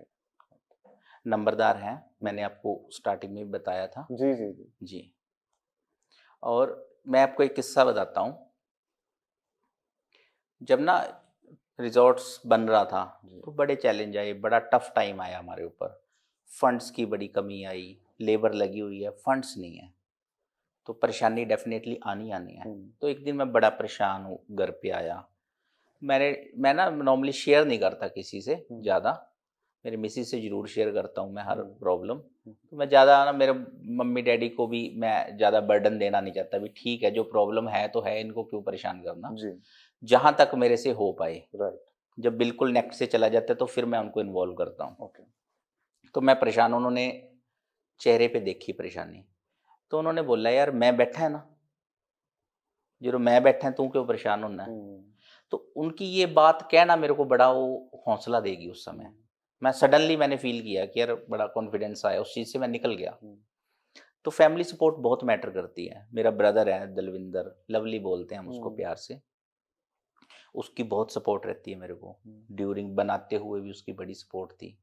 नंबरदार हैं, मैंने आपको स्टार्टिंग में बताया था। जी जी जी जी। और मैं आपको एक किस्सा बताता हूँ। जब ना रिजॉर्ट्स बन रहा था तो बड़े चैलेंज आए, बड़ा टफ टाइम आया हमारे ऊपर। फंड्स की बड़ी कमी आई, लेबर लगी हुई है, फंड्स नहीं है, तो परेशानी डेफिनेटली आनी है। तो एक दिन मैं बड़ा परेशान हूँ, घर पे आया। मैं ना नॉर्मली शेयर नहीं करता किसी से ज़्यादा, मेरे मिसिस से ज़रूर शेयर करता हूँ मैं हर प्रॉब्लम। तो मैं ज़्यादा ना, मेरे मम्मी डैडी को भी मैं ज़्यादा बर्डन देना नहीं चाहता। भी ठीक है, जो प्रॉब्लम है तो है, इनको क्यों परेशान करना जी, जहाँ तक मेरे से हो पाए। राइट, जब बिल्कुल नेक्स्ट से चला जाता है तो फिर मैं उनको इन्वॉल्व करता हूँ। ओके। तो मैं परेशान, उन्होंने चेहरे पे देखी परेशानी, तो उन्होंने बोला यार मैं बैठा है ना, जो मैं बैठा है तू क्यों परेशान होना है। तो उनकी ये बात कहना मेरे को बड़ा वो हौसला देगी। उस समय मैं सडनली मैंने फील किया कि यार बड़ा कॉन्फिडेंस आया, उस चीज़ से मैं निकल गया। तो फैमिली सपोर्ट बहुत मैटर करती है। मेरा ब्रदर है दलविंदर, लवली बोलते हैं हम उसको प्यार से, उसकी बहुत सपोर्ट रहती है मेरे को। ड्यूरिंग बनाते हुए भी उसकी बड़ी सपोर्ट थी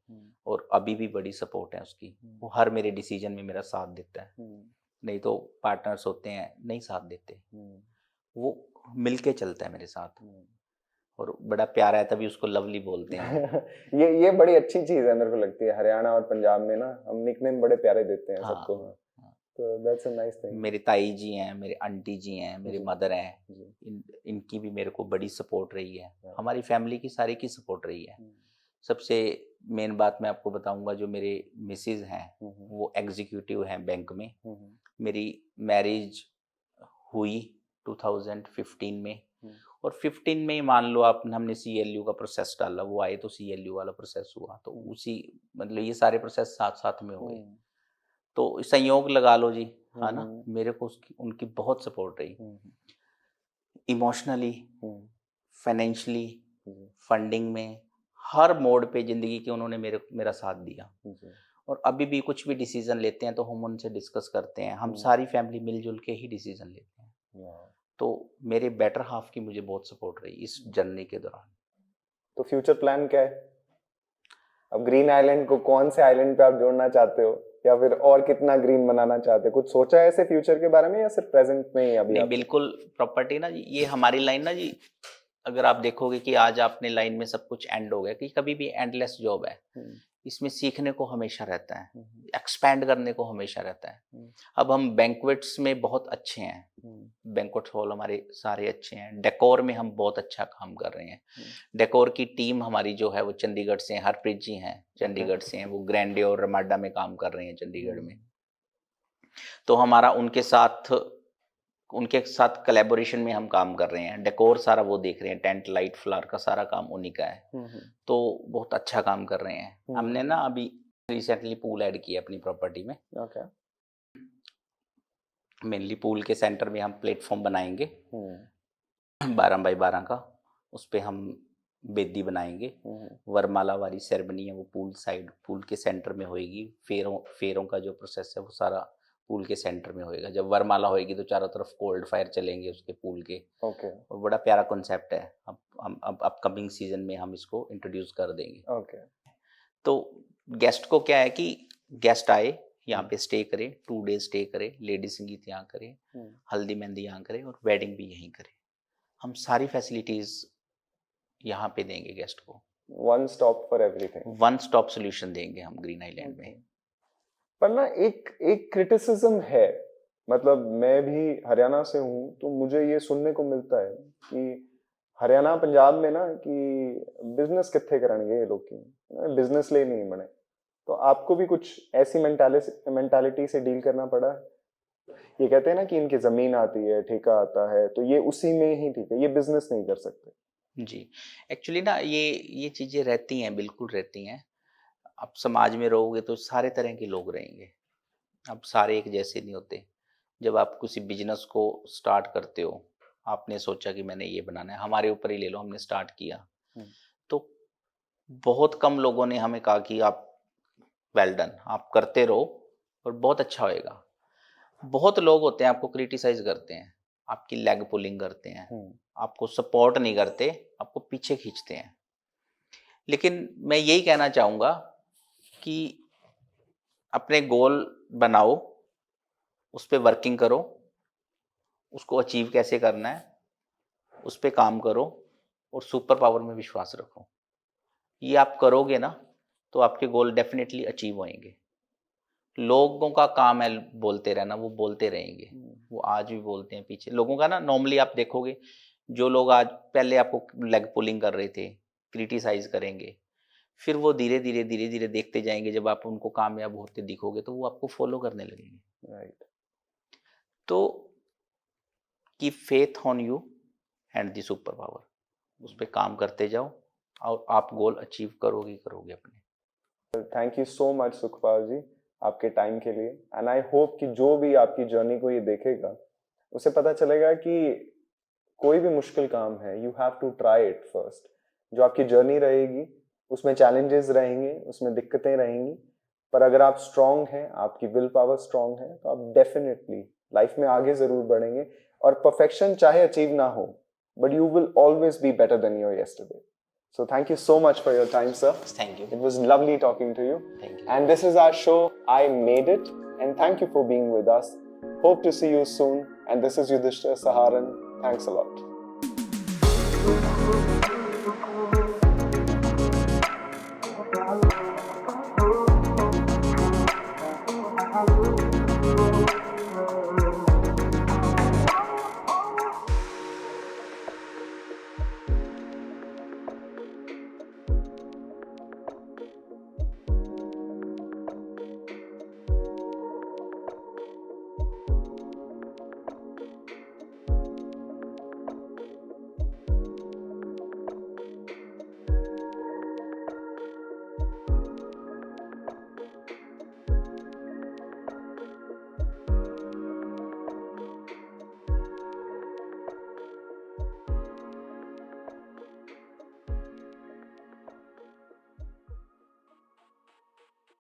और अभी भी बड़ी सपोर्ट है उसकी। वो हर मेरे डिसीजन में मेरा साथ देता है, नहीं तो पार्टनर्स होते हैं नहीं साथ देते, वो मिलके चलता है मेरे साथ और बड़ा प्यारा है, तभी उसको लवली बोलते हैं। ये बड़ी अच्छी चीज है, मेरे को लगती है। हरियाणा और पंजाब में ना हम निकनेम बड़े प्यारे देते हैं सबको। तो दैट्स अ नाइस थिंग। मेरे ताई जी हैं, मेरे आंटी जी हैं, मेरे मदर हैं, इनकी भी मेरे को बड़ी सपोर्ट रही है। हमारी फैमिली की सारी की सपोर्ट रही है। सबसे मेन बात मैं आपको बताऊंगा, जो मेरे मिसेज हैं वो एग्जीक्यूटिव हैं बैंक में। मेरी मैरिज हुई 2015 में और 15 में ही मान लो आप, हमने CLU का प्रोसेस डाला, वो आए तो CLU वाला प्रोसेस हुआ, तो उसी मतलब ये सारे प्रोसेस साथ साथ में हो गए। तो संयोग लगा लो जी, है ना। मेरे को उनकी बहुत सपोर्ट रही, इमोशनली, फाइनेंशियली, फंडिंग में, हर मोड पे जिंदगी के उन्होंने मेरा साथ दिया। और अभी भी कुछ भी डिसीजन लेते हैं तो हम उनसे डिस्कस करते हैं। हम सारी फैमिली मिलजुल के ही डिसीजन लेते हैं। तो मेरे बेटर हाफ की मुझे बहुत सपोर्ट रही इस जर्नी के दौरान। तो फ्यूचर प्लान क्या है? अब ग्रीन आइलैंड को कौन से आइलैंड पे आप जोड़ना चाहते हो, या फिर और कितना ग्रीन बनाना चाहते हो? कुछ सोचा है ऐसे फ्यूचर के बारे में, या सिर्फ प्रेजेंट में ही अभी? नहीं, बिल्कुल प्रॉपर्टी ना जी, ये हमारी लाइन ना जी, अगर आप देखोगे कि आज आपने लाइन में सब कुछ एंड हो गया, कि कभी भी एंडलेस जॉब है। इसमें सीखने को हमेशा रहता है, एक्सपैंड करने को हमेशा रहता है। अब हम बैंक्वेट्स में बहुत अच्छे हैं, बैंक्वेट हॉल हमारे सारे अच्छे हैं, डेकोर में हम बहुत अच्छा काम कर रहे हैं। डेकोर की टीम हमारी जो है वो चंडीगढ़ से हैं, हरप्रीत जी हैं चंडीगढ़ से हैं, वो ग्रैंडे और रमाडा में काम कर रहे हैं चंडीगढ़ में। तो हमारा उनके साथ कोलैबोरेशन में हम काम कर रहे हैं। डेकोर सारा वो देख रहे हैं, टेंट लाइट फ्लावर का सारा काम उन्हीं का है। तो बहुत अच्छा काम कर रहे हैं। हमने ना अभी रिसेंटली पूल ऐड किया अपनी प्रॉपर्टी में। मेनली पूल के सेंटर में हम प्लेटफॉर्म बनाएंगे 12x12 का, उस पे हम बेदी बनाएंगे। वरमाला वाली सेरेमनी है वो पूल साइड, पूल के सेंटर में होएगी। फेरों का जो प्रोसेस है वो सारा पूल के सेंटर में होएगा। जब वरमाला होएगी तो चारों तरफ कोल्ड फायर चलेंगे उसके पूल के। और बड़ा प्यारा कॉन्सेप्ट है। अब अपकमिंग सीजन में हम इसको इंट्रोड्यूस कर देंगे। तो गेस्ट को क्या है कि गेस्ट आए यहाँ पे स्टे करे, 2 डेज स्टे करे, लेडी संगीत यहाँ करे, हल्दी मेहंदी यहाँ करे और वेडिंग भी यहीं करे। हम सारी फैसिलिटीज यहाँ पे देंगे गेस्ट को। One stop for everything, one stop solution देंगे हम ग्रीन आइलैंड में। पर ना एक क्रिटिसिज्म है, मतलब मैं भी हरियाणा से हूँ तो मुझे ये सुनने को मिलता है कि हरियाणा पंजाब में ना कि बिजनेस कितने करेंगे ये लोग, की बिजनेस ले नहीं बने। तो आपको भी कुछ ऐसी मेंटालिटी से डील करना पड़ा है? ये कहते हैं ना कि इनकी जमीन आती है, ठेका आता है, तो ये उसी में ही ठीक है, ये बिजनेस नहीं कर सकते। जी, एक्चुअली ना ये चीज़ें रहती हैं, बिल्कुल रहती हैं। अब समाज में रहोगे तो सारे तरह के लोग रहेंगे, अब सारे एक जैसे नहीं होते। जब आप किसी बिजनेस को स्टार्ट करते हो, आपने सोचा कि मैंने ये बनाना है, हमारे ऊपर ही ले लो, हमने स्टार्ट किया तो बहुत कम लोगों ने हमें कहा कि आप वेल डन, आप करते रहो और बहुत अच्छा होएगा। बहुत लोग होते हैं आपको क्रिटिसाइज करते हैं, आपकी लेग पुलिंग करते हैं, आपको सपोर्ट नहीं करते, आपको पीछे खींचते हैं। लेकिन मैं यही कहना चाहूँगा कि अपने गोल बनाओ, उस पर वर्किंग करो, उसको अचीव कैसे करना है उस पर काम करो और सुपर पावर में विश्वास रखो। ये आप करोगे ना तो आपके गोल डेफिनेटली अचीव होंगे। लोगों का काम है बोलते रहना, वो बोलते रहेंगे, वो आज भी बोलते हैं। पीछे लोगों का ना, नॉर्मली आप देखोगे जो लोग आज पहले आपको लेग पुलिंग कर रहे थे, क्रिटिसाइज करेंगे, फिर वो धीरे धीरे देखते जाएंगे। जब आप उनको कामयाब होते दिखोगे तो वो आपको फॉलो करने लगेंगे। राइट। तो keep faith on you and the super power, उस पर काम करते जाओ और आप गोल अचीव करोगे अपने। Thank you so much Sukhpal ji आपके टाइम के लिए। एंड आई होप कि जो भी आपकी जर्नी को ये देखेगा उसे पता चलेगा कि कोई भी मुश्किल काम है, you have to try it first. जो आपकी जर्नी रहेगी उसमें चैलेंजेस रहेंगे, उसमें दिक्कतें रहेंगी, पर अगर आप स्ट्रांग हैं, आपकी विल पावर स्ट्रांग है, तो आप डेफिनेटली लाइफ में आगे जरूर बढ़ेंगे। और परफेक्शन चाहे अचीव ना हो, but you will always be better than your yesterday. So thank you so much for your time, sir. Thank you. It was lovely talking to you. Thank you. And this is our show, I Made It. And thank you for being with us. Hope to see you soon. And this is Yudhishthir Saharan. Thanks a lot.